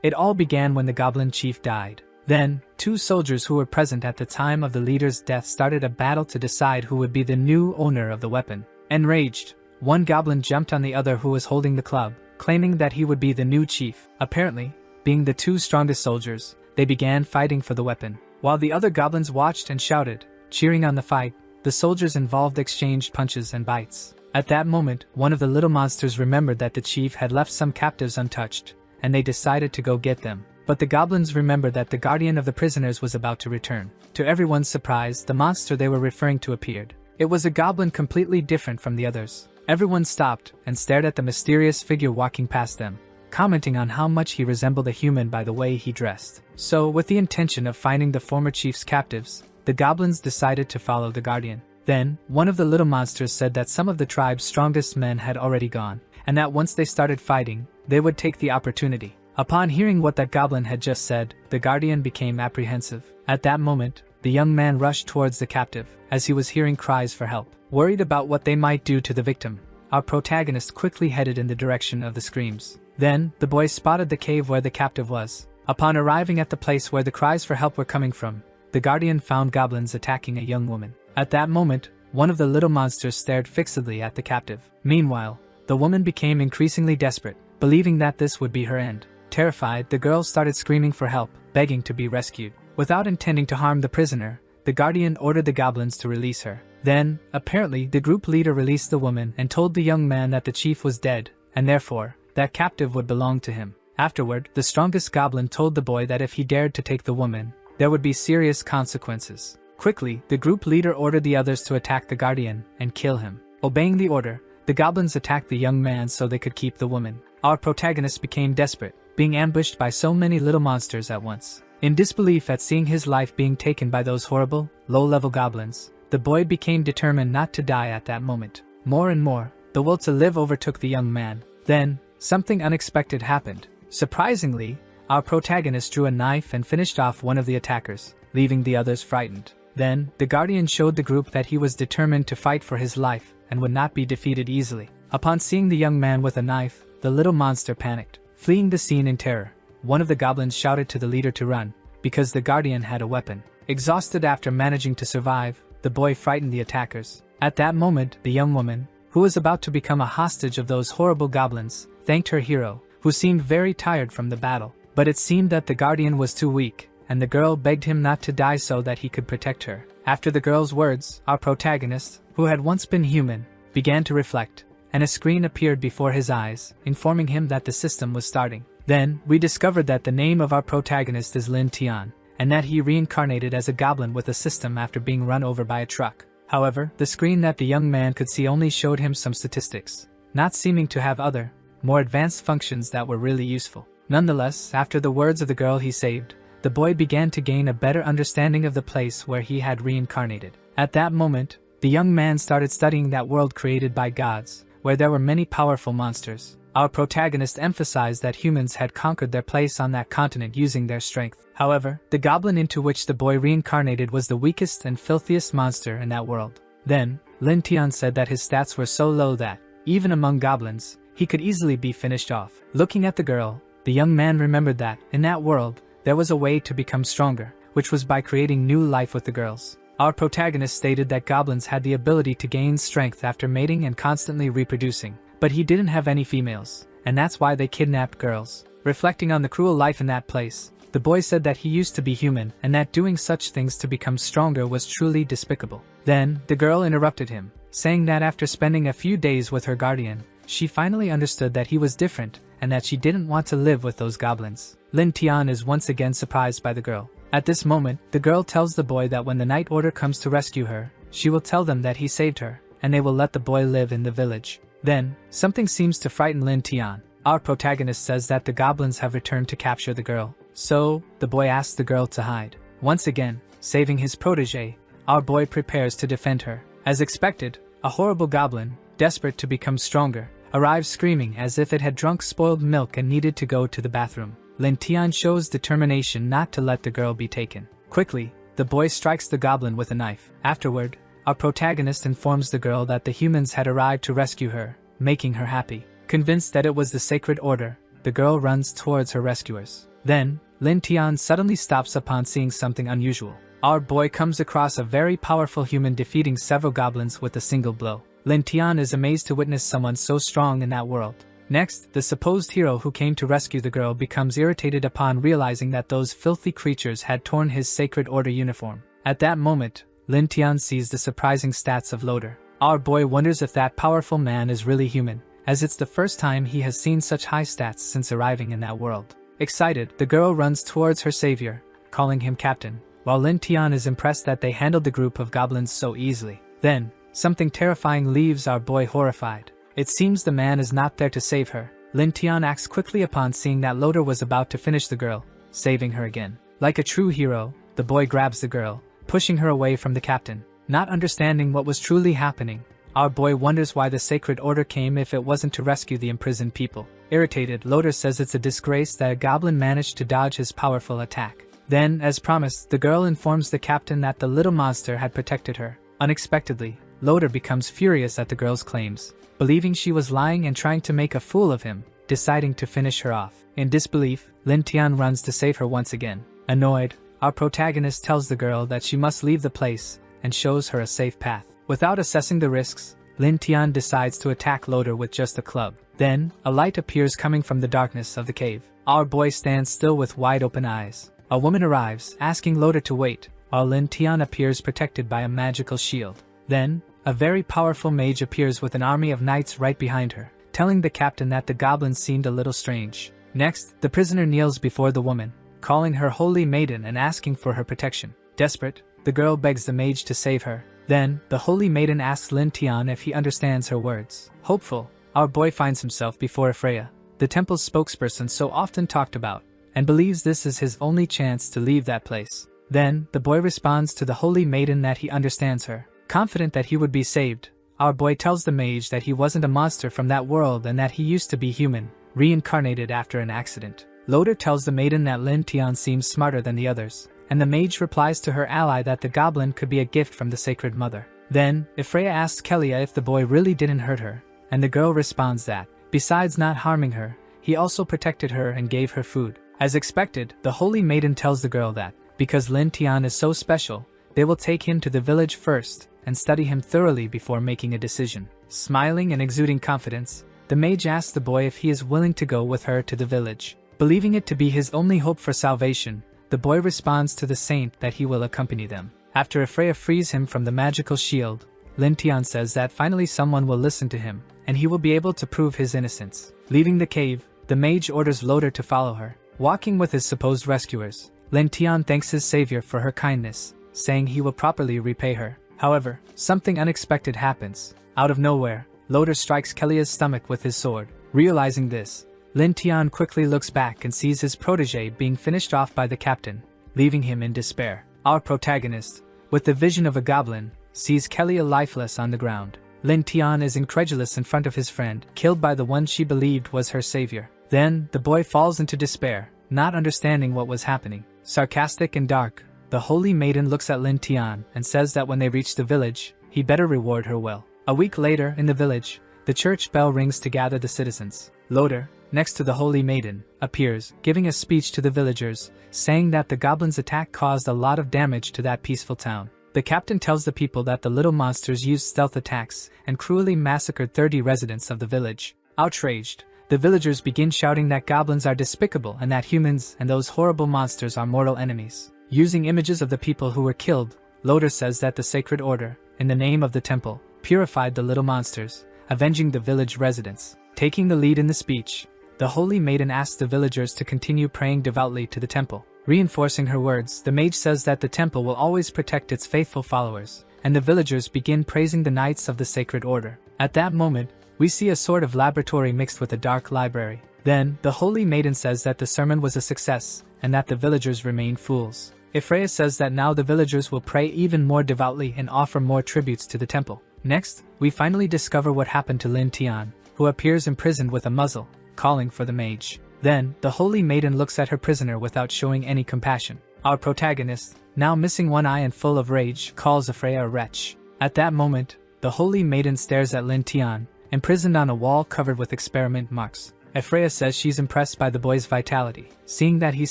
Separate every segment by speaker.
Speaker 1: It all began when the Goblin chief died. Then, two soldiers who were present at the time of the leader's death started a battle to decide who would be the new owner of the weapon. Enraged, one goblin jumped on the other who was holding the club, claiming that he would be the new chief. Apparently, being the two strongest soldiers, they began fighting for the weapon. While the other goblins watched and shouted, cheering on the fight, the soldiers involved exchanged punches and bites. At that moment, one of the little monsters remembered that the chief had left some captives untouched, and they decided to go get them. But the goblins remembered that the guardian of the prisoners was about to return. To everyone's surprise, the monster they were referring to appeared. It was a goblin completely different from the others. Everyone stopped and stared at the mysterious figure walking past them, commenting on how much he resembled a human by the way he dressed. So, with the intention of finding the former chief's captives, the goblins decided to follow the guardian. Then, one of the little monsters said that some of the tribe's strongest men had already gone, and that once they started fighting, they would take the opportunity. Upon hearing what that goblin had just said, the guardian became apprehensive. At that moment, the young man rushed towards the captive, as he was hearing cries for help. Worried about what they might do to the victim, our protagonist quickly headed in the direction of the screams. Then, the boy spotted the cave where the captive was. Upon arriving at the place where the cries for help were coming from, the guardian found goblins attacking a young woman. At that moment, one of the little monsters stared fixedly at the captive. Meanwhile, the woman became increasingly desperate, believing that this would be her end. Terrified, the girl started screaming for help, begging to be rescued. Without intending to harm the prisoner, the guardian ordered the goblins to release her. Then, apparently, the group leader released the woman and told the young man that the chief was dead, and therefore, that captive would belong to him. Afterward, the strongest goblin told the boy that if he dared to take the woman, there would be serious consequences. Quickly, the group leader ordered the others to attack the guardian and kill him. Obeying the order, the goblins attacked the young man so they could keep the woman. Our protagonist became desperate, being ambushed by so many little monsters at once. In disbelief at seeing his life being taken by those horrible, low-level goblins, the boy became determined not to die at that moment. More and more, the will to live overtook the young man. Then, something unexpected happened. Surprisingly, our protagonist drew a knife and finished off one of the attackers, leaving the others frightened. Then, the guardian showed the group that he was determined to fight for his life and would not be defeated easily. Upon seeing the young man with a knife, the little monster panicked. Fleeing the scene in terror, one of the goblins shouted to the leader to run, because the guardian had a weapon. Exhausted after managing to survive, the boy frightened the attackers. At that moment, the young woman, who was about to become a hostage of those horrible goblins, thanked her hero, who seemed very tired from the battle. But it seemed that the guardian was too weak, and the girl begged him not to die so that he could protect her. After the girl's words, our protagonist, who had once been human, began to reflect, and a screen appeared before his eyes, informing him that the system was starting. Then, we discovered that the name of our protagonist is Lin Tian, and that he reincarnated as a goblin with a system after being run over by a truck. However, the screen that the young man could see only showed him some statistics, not seeming to have other, more advanced functions that were really useful. Nonetheless, after the words of the girl he saved, the boy began to gain a better understanding of the place where he had reincarnated. At that moment, the young man started studying that world created by gods, where there were many powerful monsters. Our protagonist emphasized that humans had conquered their place on that continent using their strength. However, the goblin into which the boy reincarnated was the weakest and filthiest monster in that world. Then, Lin Tian said that his stats were so low that, even among goblins, he could easily be finished off. Looking at the girl, the young man remembered that, in that world, there was a way to become stronger, which was by creating new life with the girls. Our protagonist stated that goblins had the ability to gain strength after mating and constantly reproducing, but he didn't have any females, and that's why they kidnapped girls. Reflecting on the cruel life in that place, the boy said that he used to be human and that doing such things to become stronger was truly despicable. Then, the girl interrupted him, saying that after spending a few days with her guardian, she finally understood that he was different and that she didn't want to live with those goblins. Lin Tian is once again surprised by the girl. At this moment, the girl tells the boy that when the night order comes to rescue her, she will tell them that he saved her, and they will let the boy live in the village. Then, something seems to frighten Lin Tian. Our protagonist says that the goblins have returned to capture the girl. So, the boy asks the girl to hide. Once again, saving his protege, our boy prepares to defend her. As expected, a horrible goblin, desperate to become stronger, arrives screaming as if it had drunk spoiled milk and needed to go to the bathroom. Lin Tian shows determination not to let the girl be taken. Quickly, the boy strikes the goblin with a knife. Afterward, our protagonist informs the girl that the humans had arrived to rescue her, making her happy. Convinced that it was the sacred order, the girl runs towards her rescuers. Then, Lin Tian suddenly stops upon seeing something unusual. Our boy comes across a very powerful human defeating several goblins with a single blow. Lin Tian is amazed to witness someone so strong in that world. Next, the supposed hero who came to rescue the girl becomes irritated upon realizing that those filthy creatures had torn his Sacred Order uniform. At that moment, Lin Tian sees the surprising stats of Loader. Our boy wonders if that powerful man is really human, as it's the first time he has seen such high stats since arriving in that world. Excited, the girl runs towards her savior, calling him captain, while Lin Tian is impressed that they handled the group of goblins so easily. Then, something terrifying leaves our boy horrified. It seems the man is not there to save her. Lin Tian acts quickly upon seeing that Loader was about to finish the girl, saving her again. Like a true hero, the boy grabs the girl, pushing her away from the captain. Not understanding what was truly happening, our boy wonders why the Sacred Order came if it wasn't to rescue the imprisoned people. Irritated, Loader says it's a disgrace that a goblin managed to dodge his powerful attack. Then, as promised, the girl informs the captain that the little monster had protected her. Unexpectedly, Loader becomes furious at the girl's claims, believing she was lying and trying to make a fool of him, deciding to finish her off. In disbelief, Lin Tian runs to save her once again. Annoyed, our protagonist tells the girl that she must leave the place and shows her a safe path. Without assessing the risks, Lin Tian decides to attack Loader with just a club. Then, a light appears coming from the darkness of the cave. Our boy stands still with wide open eyes. A woman arrives, asking Loader to wait, while Lin Tian appears protected by a magical shield. Then, a very powerful mage appears with an army of knights right behind her, telling the captain that the goblins seemed a little strange. Next, the prisoner kneels before the woman, calling her holy maiden and asking for her protection. Desperate, the girl begs the mage to save her. Then, the holy maiden asks Lin Tian if he understands her words. Hopeful, our boy finds himself before Freya, the temple's spokesperson so often talked about, and believes this is his only chance to leave that place. Then, the boy responds to the holy maiden that he understands her. Confident that he would be saved, our boy tells the mage that he wasn't a monster from that world and that he used to be human, reincarnated after an accident. Loader tells the maiden that Lin Tian seems smarter than the others, and the mage replies to her ally that the goblin could be a gift from the Sacred Mother. Then, Freya asks Kelia if the boy really didn't hurt her, and the girl responds that, besides not harming her, he also protected her and gave her food. As expected, the holy maiden tells the girl that, because Lin Tian is so special, they will take him to the village first and study him thoroughly before making a decision. Smiling and exuding confidence, the mage asks the boy if he is willing to go with her to the village. Believing it to be his only hope for salvation, the boy responds to the saint that he will accompany them. After Freya frees him from the magical shield, Lin Tian says that finally someone will listen to him, and he will be able to prove his innocence. Leaving the cave, the mage orders Loader to follow her. Walking with his supposed rescuers, Lin Tian thanks his savior for her kindness, saying he will properly repay her. However, something unexpected happens. Out of nowhere, Loader strikes Kelia's stomach with his sword. Realizing this, Lin Tian quickly looks back and sees his protege being finished off by the captain, leaving him in despair. Our protagonist, with the vision of a goblin, sees Kelia lifeless on the ground. Lin Tian is incredulous in front of his friend, killed by the one she believed was her savior. Then, the boy falls into despair, not understanding what was happening. Sarcastic and dark, the holy maiden looks at Lin Tian and says that when they reach the village, he better reward her well. A week later, in the village, the church bell rings to gather the citizens. Loader, next to the holy maiden, appears, giving a speech to the villagers, saying that the goblin's attack caused a lot of damage to that peaceful town. The captain tells the people that the little monsters used stealth attacks and cruelly massacred 30 residents of the village. Outraged, the villagers begin shouting that goblins are despicable and that humans and those horrible monsters are mortal enemies. Using images of the people who were killed, Loader says that the Sacred Order, in the name of the temple, purified the little monsters, avenging the village residents. Taking the lead in the speech, the holy maiden asks the villagers to continue praying devoutly to the temple. Reinforcing her words, the mage says that the temple will always protect its faithful followers, and the villagers begin praising the knights of the Sacred Order. At that moment, we see a sort of laboratory mixed with a dark library. Then, the holy maiden says that the sermon was a success, and that the villagers remain fools. Freya says that now the villagers will pray even more devoutly and offer more tributes to the temple. Next, we finally discover what happened to Lin Tian, who appears imprisoned with a muzzle, calling for the mage. Then, the holy maiden looks at her prisoner without showing any compassion. Our protagonist, now missing one eye and full of rage, calls Freya a wretch. At that moment, the holy maiden stares at Lin Tian, imprisoned on a wall covered with experiment marks. Freya says she's impressed by the boy's vitality, seeing that he's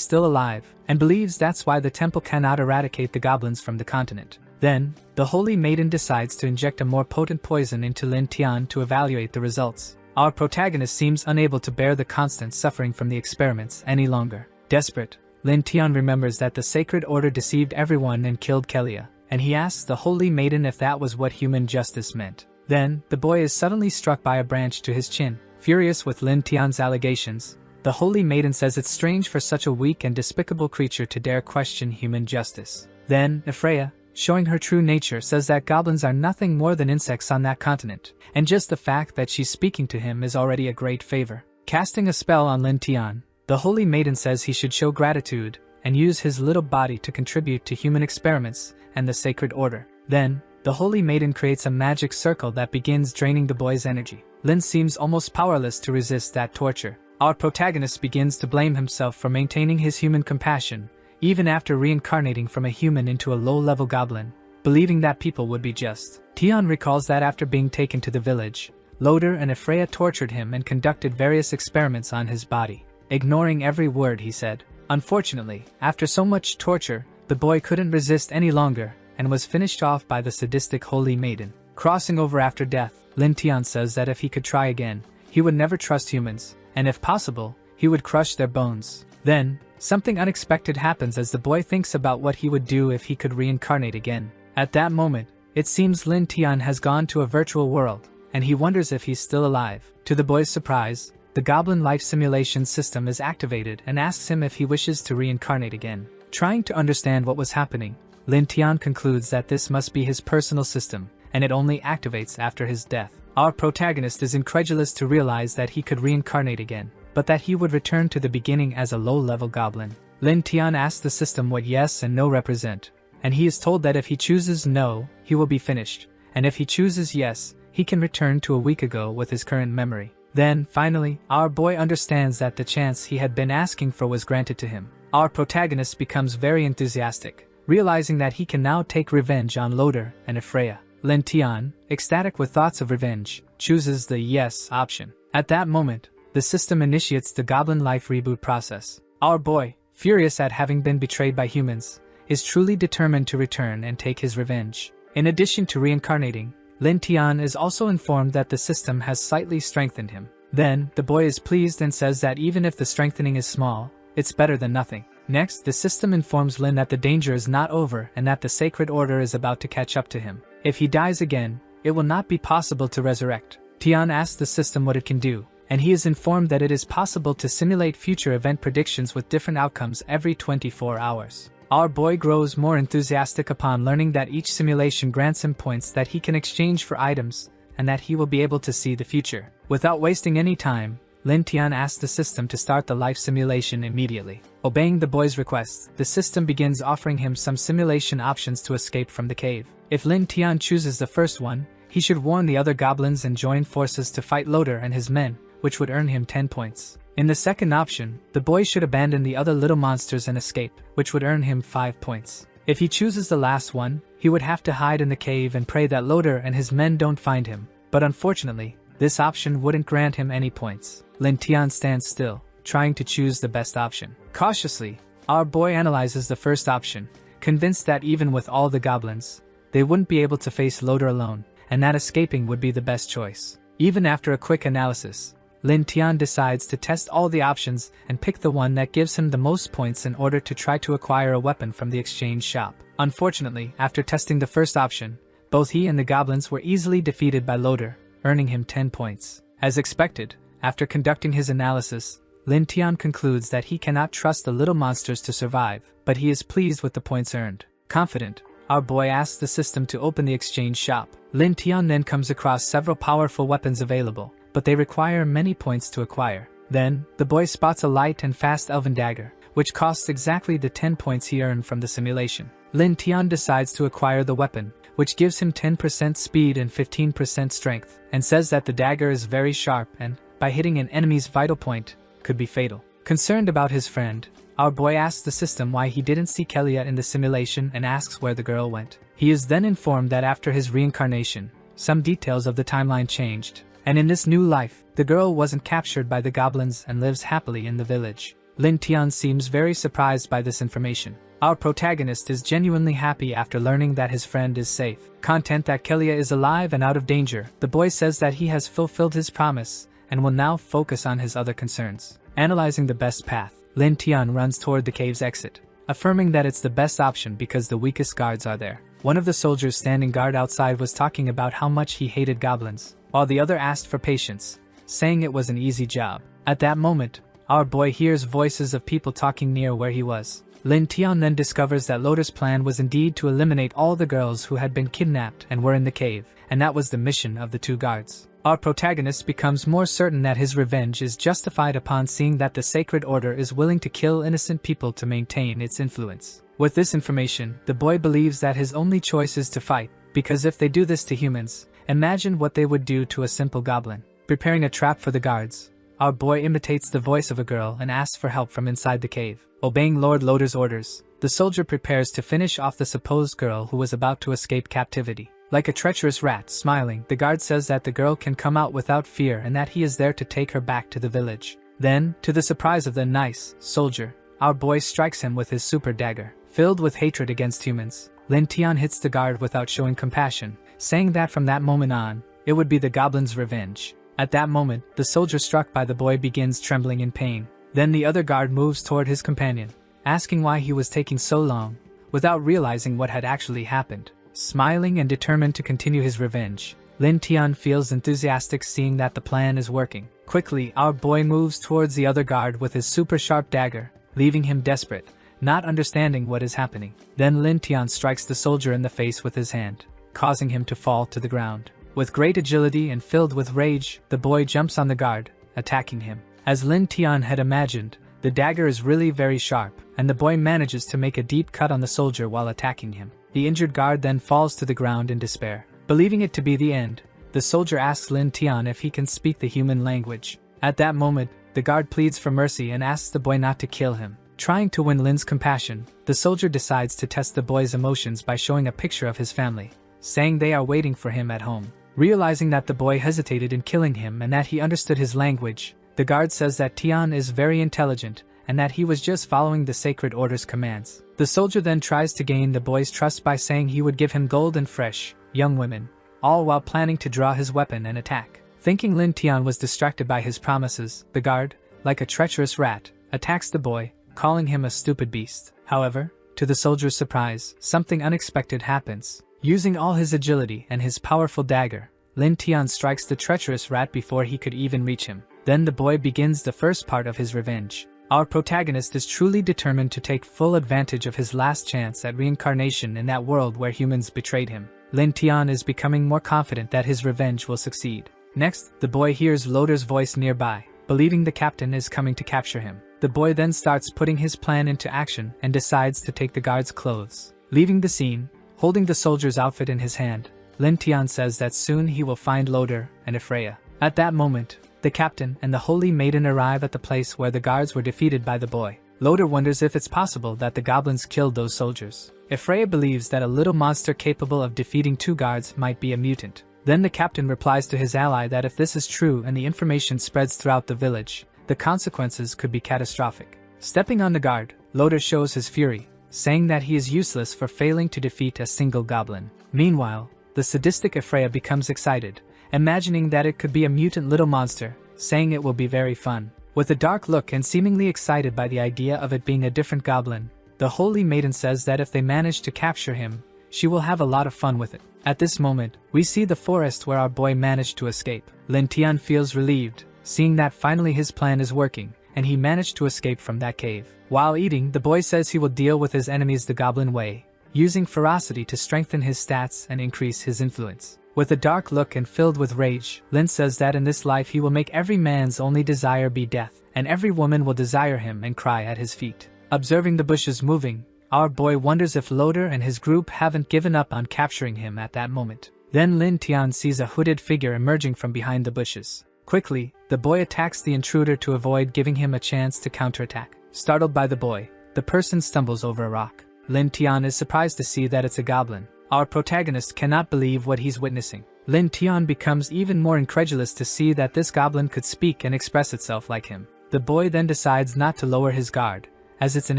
Speaker 1: still alive, and believes that's why the temple cannot eradicate the goblins from the continent. Then, the Holy Maiden decides to inject a more potent poison into Lin Tian to evaluate the results. Our protagonist seems unable to bear the constant suffering from the experiments any longer. Desperate, Lin Tian remembers that the Sacred Order deceived everyone and killed Kelia, and he asks the Holy Maiden if that was what human justice meant. Then, the boy is suddenly struck by a branch to his chin. Furious with Lin Tian's allegations, the Holy Maiden says it's strange for such a weak and despicable creature to dare question human justice. Then, Freya, showing her true nature, says that goblins are nothing more than insects on that continent, and just the fact that she's speaking to him is already a great favor. Casting a spell on Lin Tian, the Holy Maiden says he should show gratitude and use his little body to contribute to human experiments and the Sacred Order. Then, the Holy Maiden creates a magic circle that begins draining the boy's energy. Lin seems almost powerless to resist that torture. Our protagonist begins to blame himself for maintaining his human compassion, even after reincarnating from a human into a low-level goblin, believing that people would be just. Tian recalls that after being taken to the village, Loder and Freya tortured him and conducted various experiments on his body, ignoring every word he said. Unfortunately, after so much torture, the boy couldn't resist any longer and was finished off by the sadistic Holy Maiden. Crossing over after death, Lin Tian says that if he could try again, he would never trust humans, and if possible, he would crush their bones. Then, something unexpected happens as the boy thinks about what he would do if he could reincarnate again. At that moment, it seems Lin Tian has gone to a virtual world, and he wonders if he's still alive. To the boy's surprise, the Goblin life simulation system is activated and asks him if he wishes to reincarnate again. Trying to understand what was happening, Lin Tian concludes that this must be his personal system, and it only activates after his death. Our protagonist is incredulous to realize that he could reincarnate again, but that he would return to the beginning as a low-level goblin. Lin Tian asks the system what yes and no represent, and he is told that if he chooses no, he will be finished, and if he chooses yes, he can return to a week ago with his current memory. Then, finally, our boy understands that the chance he had been asking for was granted to him. Our protagonist becomes very enthusiastic, realizing that he can now take revenge on Loder and Freya. Lin Tian, ecstatic with thoughts of revenge, chooses the yes option. At that moment, the system initiates the Goblin life reboot process. Our boy, furious at having been betrayed by humans, is truly determined to return and take his revenge. In addition to reincarnating, Lin Tian is also informed that the system has slightly strengthened him. Then, the boy is pleased and says that even if the strengthening is small, it's better than nothing. Next, the system informs Lin that the danger is not over and that the Sacred Order is about to catch up to him. If he dies again, it will not be possible to resurrect. Tian asks the system what it can do, and he is informed that it is possible to simulate future event predictions with different outcomes every 24 hours. Our boy grows more enthusiastic upon learning that each simulation grants him points that he can exchange for items, and that he will be able to see the future. Without wasting any time, Lin Tian asks the system to start the life simulation immediately. Obeying the boy's request, the system begins offering him some simulation options to escape from the cave. If Lin Tian chooses the first one, he should warn the other goblins and join forces to fight Loder and his men, which would earn him 10 points. In the second option, the boy should abandon the other little monsters and escape, which would earn him 5 points. If he chooses the last one, he would have to hide in the cave and pray that Loder and his men don't find him, but unfortunately, this option wouldn't grant him any points. Lin Tian stands still, trying to choose the best option. Cautiously, our boy analyzes the first option, convinced that even with all the goblins, they wouldn't be able to face Loder alone, and that escaping would be the best choice. Even after a quick analysis, Lin Tian decides to test all the options and pick the one that gives him the most points in order to try to acquire a weapon from the exchange shop. Unfortunately, after testing the first option, both he and the goblins were easily defeated by Loder, earning him 10 points. As expected, after conducting his analysis, Lin Tian concludes that he cannot trust the little monsters to survive, but he is pleased with the points earned. Confident, our boy asks the system to open the exchange shop. Lin Tian then comes across several powerful weapons available, but they require many points to acquire. Then, the boy spots a light and fast elven dagger, which costs exactly the 10 points he earned from the simulation. Lin Tian decides to acquire the weapon, which gives him 10% speed and 15% strength, and says that the dagger is very sharp and, by hitting an enemy's vital point, could be fatal. Concerned about his friend, our boy asks the system why he didn't see Kelia in the simulation and asks where the girl went. He is then informed that after his reincarnation, some details of the timeline changed, And in this new life, the girl wasn't captured by the goblins and lives happily in the village. Lin Tian seems very surprised by this information. Our protagonist is genuinely happy after learning that his friend is safe. Content that Kelia is alive and out of danger. The boy says that he has fulfilled his promise and will now focus on his other concerns. Analyzing the best path, Lin Tian runs toward the cave's exit, affirming that it's the best option because the weakest guards are there. One of the soldiers standing guard outside was talking about how much he hated goblins, while the other asked for patience, saying it was an easy job. At that moment, our boy hears voices of people talking near where he was. Lin Tian then discovers that Loder's plan was indeed to eliminate all the girls who had been kidnapped and were in the cave, and that was the mission of the two guards. Our protagonist becomes more certain that his revenge is justified upon seeing that the Sacred Order is willing to kill innocent people to maintain its influence. With this information, the boy believes that his only choice is to fight, because if they do this to humans, imagine what they would do to a simple goblin. Preparing a trap for the guards, our boy imitates the voice of a girl and asks for help from inside the cave. Obeying Lord Loder's orders, the soldier prepares to finish off the supposed girl who was about to escape captivity. Like a treacherous rat, smiling, the guard says that the girl can come out without fear and that he is there to take her back to the village. Then, to the surprise of the nice soldier, our boy strikes him with his super dagger. Filled with hatred against humans, Lin Tian hits the guard without showing compassion, saying that from that moment on, it would be the goblin's revenge. At that moment, the soldier struck by the boy begins trembling in pain. Then the other guard moves toward his companion, asking why he was taking so long, without realizing what had actually happened. Smiling and determined to continue his revenge, Lin Tian feels enthusiastic seeing that the plan is working. Quickly, our boy moves towards the other guard with his super sharp dagger, leaving him desperate, not understanding what is happening. Then Lin Tian strikes the soldier in the face with his hand, causing him to fall to the ground. With great agility and filled with rage, the boy jumps on the guard, attacking him. As Lin Tian had imagined, the dagger is really very sharp, and the boy manages to make a deep cut on the soldier while attacking him. The injured guard then falls to the ground in despair. Believing it to be the end, the soldier asks Lin Tian if he can speak the human language. At that moment, the guard pleads for mercy and asks the boy not to kill him. Trying to win Lin's compassion, the soldier decides to test the boy's emotions by showing a picture of his family, saying they are waiting for him at home. Realizing that the boy hesitated in killing him and that he understood his language, the guard says that Tian is very intelligent and that he was just following the Sacred Order's commands. The soldier then tries to gain the boy's trust by saying he would give him gold and fresh, young women, all while planning to draw his weapon and attack. Thinking Lin Tian was distracted by his promises, the guard, like a treacherous rat, attacks the boy, calling him a stupid beast. However, to the soldier's surprise, something unexpected happens. Using all his agility and his powerful dagger, Lin Tian strikes the treacherous rat before he could even reach him. Then the boy begins the first part of his revenge. Our protagonist is truly determined to take full advantage of his last chance at reincarnation in that world where humans betrayed him. Lin Tian is becoming more confident that his revenge will succeed. Next, the boy hears Loder's voice nearby, believing the captain is coming to capture him. The boy then starts putting his plan into action and decides to take the guard's clothes. Leaving the scene, holding the soldier's outfit in his hand, Lin Tian says that soon he will find Loder and Ephraia. At that moment, the captain and the holy maiden arrive at the place where the guards were defeated by the boy. Loder wonders if it's possible that the goblins killed those soldiers. Ephraia believes that a little monster capable of defeating two guards might be a mutant. Then the captain replies to his ally that if this is true and the information spreads throughout the village, the consequences could be catastrophic. Stepping on the guard, Loder shows his fury, saying that he is useless for failing to defeat a single goblin. Meanwhile, the sadistic Ephraia becomes excited, imagining that it could be a mutant little monster, saying it will be very fun. With a dark look and seemingly excited by the idea of it being a different goblin, the holy maiden says that if they manage to capture him, she will have a lot of fun with it. At this moment, we see the forest where our boy managed to escape. Lin Tian feels relieved, seeing that finally his plan is working, and he managed to escape from that cave. While eating, the boy says he will deal with his enemies the goblin way, using ferocity to strengthen his stats and increase his influence. With a dark look and filled with rage, Lin says that in this life he will make every man's only desire be death, and every woman will desire him and cry at his feet. Observing the bushes moving, our boy wonders if Loder and his group haven't given up on capturing him at that moment. Then Lin Tian sees a hooded figure emerging from behind the bushes. Quickly, the boy attacks the intruder to avoid giving him a chance to counterattack. Startled by the boy, the person stumbles over a rock. Lin Tian is surprised to see that it's a goblin. Our protagonist cannot believe what he's witnessing. Lin Tian becomes even more incredulous to see that this goblin could speak and express itself like him. The boy then decides not to lower his guard, as it's an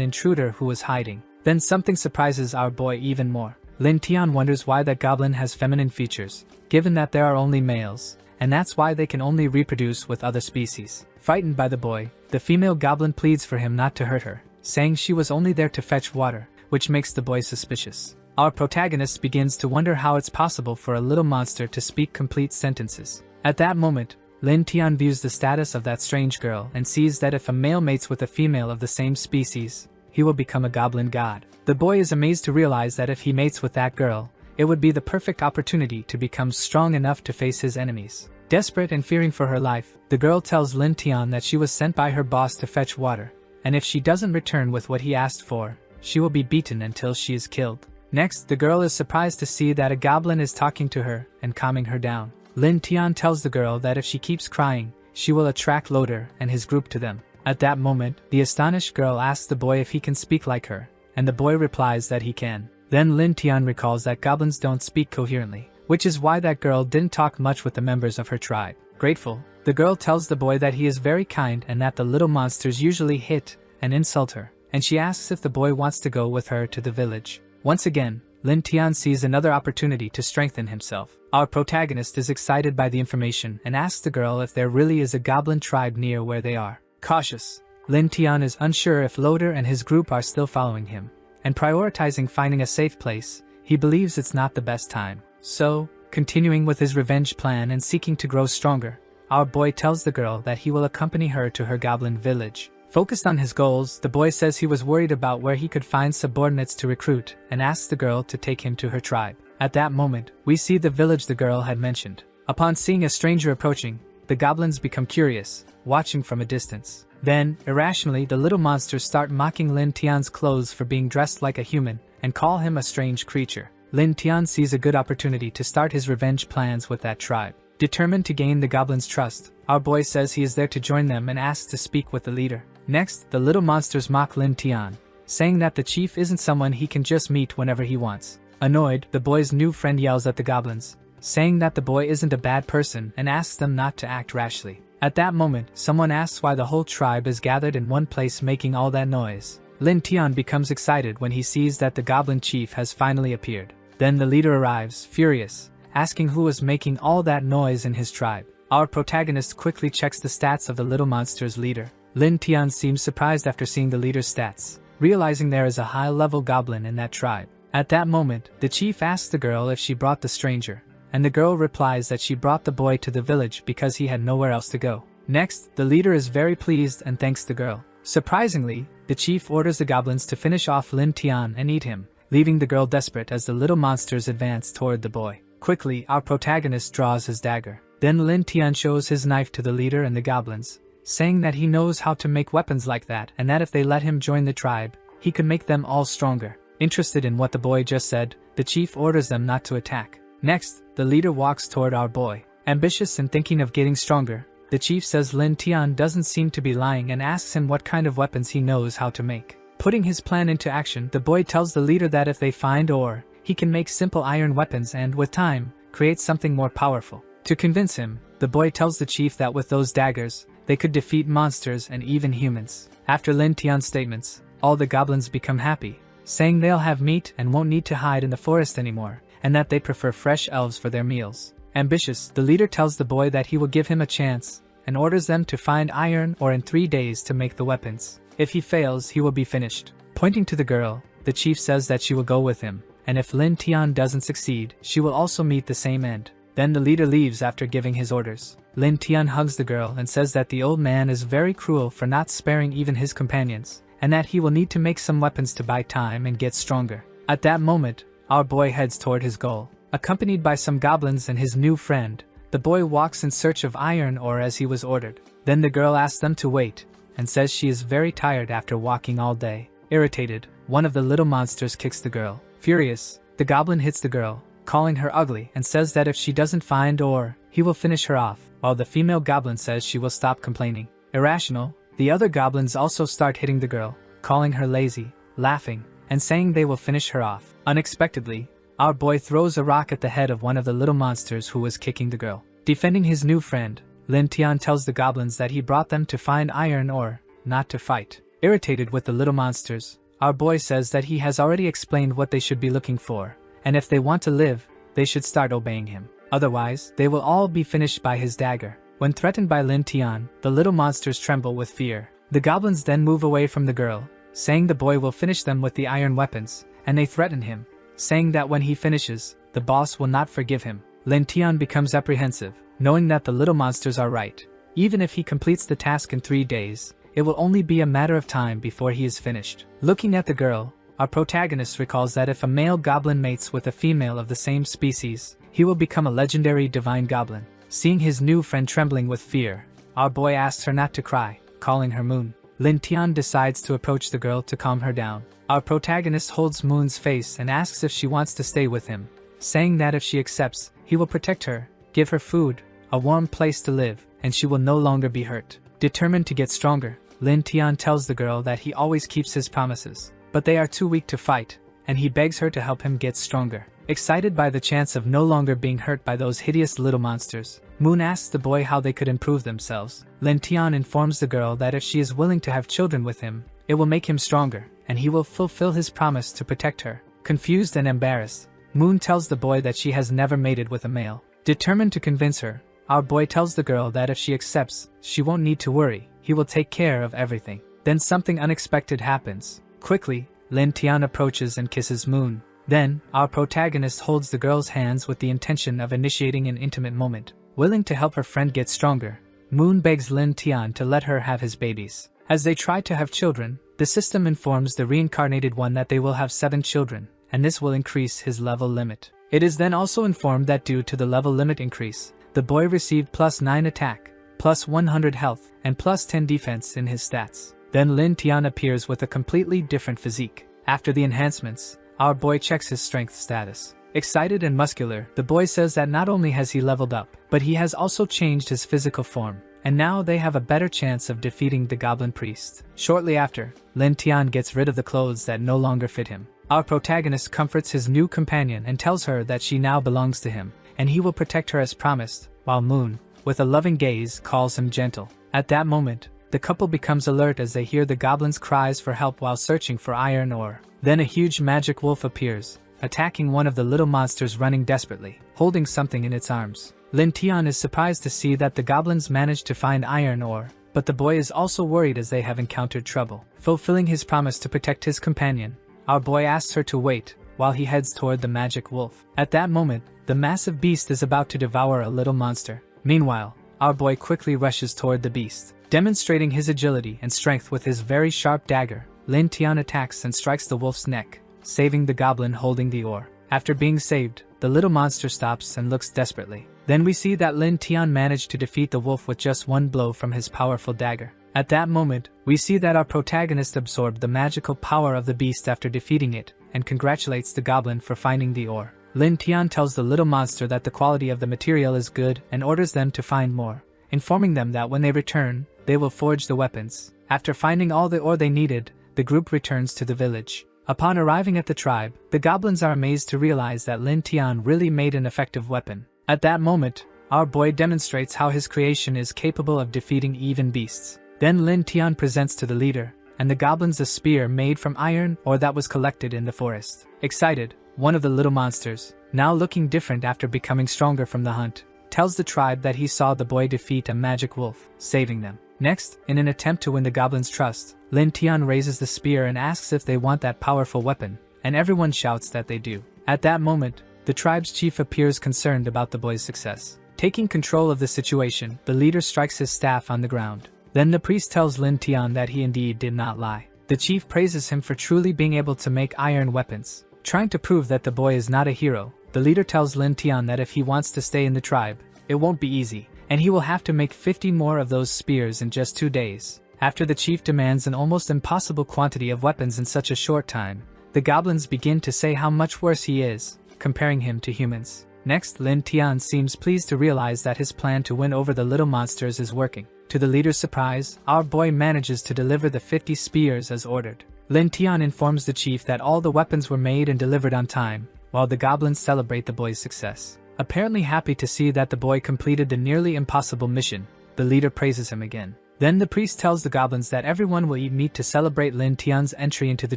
Speaker 1: intruder who is hiding. Then something surprises our boy even more. Lin Tian wonders why that goblin has feminine features, given that there are only males, and that's why they can only reproduce with other species. Frightened by the boy, the female goblin pleads for him not to hurt her, saying she was only there to fetch water, which makes the boy suspicious. Our protagonist begins to wonder how it's possible for a little monster to speak complete sentences. At that moment, Lin Tian views the status of that strange girl and sees that if a male mates with a female of the same species, he will become a goblin god. The boy is amazed to realize that if he mates with that girl, it would be the perfect opportunity to become strong enough to face his enemies. Desperate and fearing for her life, the girl tells Lin Tian that she was sent by her boss to fetch water, and if she doesn't return with what he asked for, she will be beaten until she is killed. Next, the girl is surprised to see that a goblin is talking to her and calming her down. Lin Tian tells the girl that if she keeps crying, she will attract Loader and his group to them. At that moment, the astonished girl asks the boy if he can speak like her, and the boy replies that he can. Then Lin Tian recalls that goblins don't speak coherently, which is why that girl didn't talk much with the members of her tribe. Grateful, the girl tells the boy that he is very kind and that the little monsters usually hit and insult her, and she asks if the boy wants to go with her to the village. Once again, Lin Tian sees another opportunity to strengthen himself. Our protagonist is excited by the information and asks the girl if there really is a goblin tribe near where they are. Cautious, Lin Tian is unsure if Loader and his group are still following him, and prioritizing finding a safe place, he believes it's not the best time. So, continuing with his revenge plan and seeking to grow stronger, our boy tells the girl that he will accompany her to her goblin village. Focused on his goals, the boy says he was worried about where he could find subordinates to recruit and asks the girl to take him to her tribe. At that moment, we see the village the girl had mentioned. Upon seeing a stranger approaching, the goblins become curious, watching from a distance. Then, irrationally, the little monsters start mocking Lin Tian's clothes for being dressed like a human and call him a strange creature. Lin Tian sees a good opportunity to start his revenge plans with that tribe. Determined to gain the goblins' trust, our boy says he is there to join them and asks to speak with the leader. Next, the little monsters mock Lin Tian, saying that the chief isn't someone he can just meet whenever he wants. Annoyed, the boy's new friend yells at the goblins, saying that the boy isn't a bad person and asks them not to act rashly. At that moment, someone asks why the whole tribe is gathered in one place making all that noise. Lin Tian becomes excited when he sees that the goblin chief has finally appeared. Then the leader arrives, furious, asking who was making all that noise in his tribe. Our protagonist quickly checks the stats of the little monster's leader. Lin Tian seems surprised after seeing the leader's stats, realizing there is a high-level goblin in that tribe. At that moment, the chief asks the girl if she brought the stranger, and the girl replies that she brought the boy to the village because he had nowhere else to go. Next, the leader is very pleased and thanks the girl. Surprisingly, the chief orders the goblins to finish off Lin Tian and eat him, leaving the girl desperate as the little monsters advance toward the boy. Quickly, our protagonist draws his dagger. Then Lin Tian shows his knife to the leader and the goblins, saying that he knows how to make weapons like that and that if they let him join the tribe, he could make them all stronger. Interested in what the boy just said, the chief orders them not to attack. Next, the leader walks toward our boy. Ambitious and thinking of getting stronger, the chief says Lin Tian doesn't seem to be lying and asks him what kind of weapons he knows how to make. Putting his plan into action, the boy tells the leader that if they find ore, he can make simple iron weapons and, with time, create something more powerful. To convince him, the boy tells the chief that with those daggers, they could defeat monsters and even humans. After Lin Tian's statements, all the goblins become happy, saying they'll have meat and won't need to hide in the forest anymore, and that they prefer fresh elves for their meals. Ambitious, the leader tells the boy that he will give him a chance, and orders them to find iron ore in 3 days to make the weapons. If he fails, he will be finished. Pointing to the girl, the chief says that she will go with him, and if Lin Tian doesn't succeed, she will also meet the same end. Then the leader leaves after giving his orders. Lin Tian hugs the girl and says that the old man is very cruel for not sparing even his companions, and that he will need to make some weapons to buy time and get stronger. At that moment, our boy heads toward his goal. Accompanied by some goblins and his new friend, the boy walks in search of iron ore as he was ordered. Then the girl asks them to wait, and says she is very tired after walking all day. Irritated, one of the little monsters kicks the girl. Furious, the goblin hits the girl, calling her ugly and says that if she doesn't find ore, he will finish her off, while the female goblin says she will stop complaining. Irrational, the other goblins also start hitting the girl, calling her lazy, laughing, and saying they will finish her off. Unexpectedly, our boy throws a rock at the head of one of the little monsters who was kicking the girl. Defending his new friend, Lin Tian tells the goblins that he brought them to find iron ore, not to fight. Irritated with the little monsters, our boy says that he has already explained what they should be looking for, and if they want to live, they should start obeying him. Otherwise, they will all be finished by his dagger. When threatened by Lin Tian, the little monsters tremble with fear. The goblins then move away from the girl, saying the boy will finish them with the iron weapons, and they threaten him, saying that when he finishes, the boss will not forgive him. Lin Tian becomes apprehensive, knowing that the little monsters are right. Even if he completes the task in 3 days, it will only be a matter of time before he is finished. Looking at the girl, our protagonist recalls that if a male goblin mates with a female of the same species, he will become a legendary divine goblin. Seeing his new friend trembling with fear, our boy asks her not to cry, calling her Moon. Lin Tian decides to approach the girl to calm her down. Our protagonist holds Moon's face and asks if she wants to stay with him, saying that if she accepts, he will protect her, give her food, a warm place to live, and she will no longer be hurt. Determined to get stronger, Lin Tian tells the girl that he always keeps his promises, but they are too weak to fight, and he begs her to help him get stronger. Excited by the chance of no longer being hurt by those hideous little monsters, Moon asks the boy how they could improve themselves. Lin Tian informs the girl that if she is willing to have children with him, it will make him stronger, and he will fulfill his promise to protect her. Confused and embarrassed, Moon tells the boy that she has never mated with a male. Determined to convince her, our boy tells the girl that if she accepts, she won't need to worry, he will take care of everything. Then something unexpected happens. Quickly, Lin Tian approaches and kisses Moon. Then, our protagonist holds the girl's hands with the intention of initiating an intimate moment. Willing to help her friend get stronger, Moon begs Lin Tian to let her have his babies. As they try to have children, the system informs the reincarnated one that they will have 7 children, and this will increase his level limit. It is then also informed that due to the level limit increase, the boy received +9 attack, +100 health, and +10 defense in his stats. Then Lin Tian appears with a completely different physique. After the enhancements, our boy checks his strength status. Excited and muscular, the boy says that not only has he leveled up, but he has also changed his physical form, and now they have a better chance of defeating the Goblin Priest. Shortly after, Lin Tian gets rid of the clothes that no longer fit him. Our protagonist comforts his new companion and tells her that she now belongs to him, and he will protect her as promised, while Moon, with a loving gaze, calls him gentle. At that moment, the couple becomes alert as they hear the goblins' cries for help while searching for iron ore. Then a huge magic wolf appears, attacking one of the little monsters running desperately, holding something in its arms. Lin Tian is surprised to see that the goblins managed to find iron ore, but the boy is also worried as they have encountered trouble. Fulfilling his promise to protect his companion, our boy asks her to wait, while he heads toward the magic wolf. At that moment, the massive beast is about to devour a little monster. Meanwhile, our boy quickly rushes toward the beast. Demonstrating his agility and strength with his very sharp dagger, Lin Tian attacks and strikes the wolf's neck, saving the goblin holding the ore. After being saved, the little monster stops and looks desperately. Then we see that Lin Tian managed to defeat the wolf with just one blow from his powerful dagger. At that moment, we see that our protagonist absorbed the magical power of the beast after defeating it, and congratulates the goblin for finding the ore. Lin Tian tells the little monster that the quality of the material is good and orders them to find more, informing them that when they return, they will forge the weapons. After finding all the ore they needed, the group returns to the village. Upon arriving at the tribe, the goblins are amazed to realize that Lin Tian really made an effective weapon. At that moment, our boy demonstrates how his creation is capable of defeating even beasts. Then Lin Tian presents to the leader, and the goblins a spear made from iron ore that was collected in the forest. Excited, one of the little monsters, now looking different after becoming stronger from the hunt, tells the tribe that he saw the boy defeat a magic wolf, saving them. Next, in an attempt to win the goblins' trust, Lin Tian raises the spear and asks if they want that powerful weapon, and everyone shouts that they do. At that moment, the tribe's chief appears concerned about the boy's success. Taking control of the situation, the leader strikes his staff on the ground. Then the priest tells Lin Tian that he indeed did not lie. The chief praises him for truly being able to make iron weapons. Trying to prove that the boy is not a hero, the leader tells Lin Tian that if he wants to stay in the tribe, it won't be easy, and he will have to make 50 more of those spears in just 2 days. After the chief demands an almost impossible quantity of weapons in such a short time, the goblins begin to say how much worse he is, comparing him to humans. Next, Lin Tian seems pleased to realize that his plan to win over the little monsters is working. To the leader's surprise, our boy manages to deliver the 50 spears as ordered. Lin Tian informs the chief that all the weapons were made and delivered on time, while the goblins celebrate the boy's success. Apparently happy to see that the boy completed the nearly impossible mission, the leader praises him again. Then the priest tells the goblins that everyone will eat meat to celebrate Lin Tian's entry into the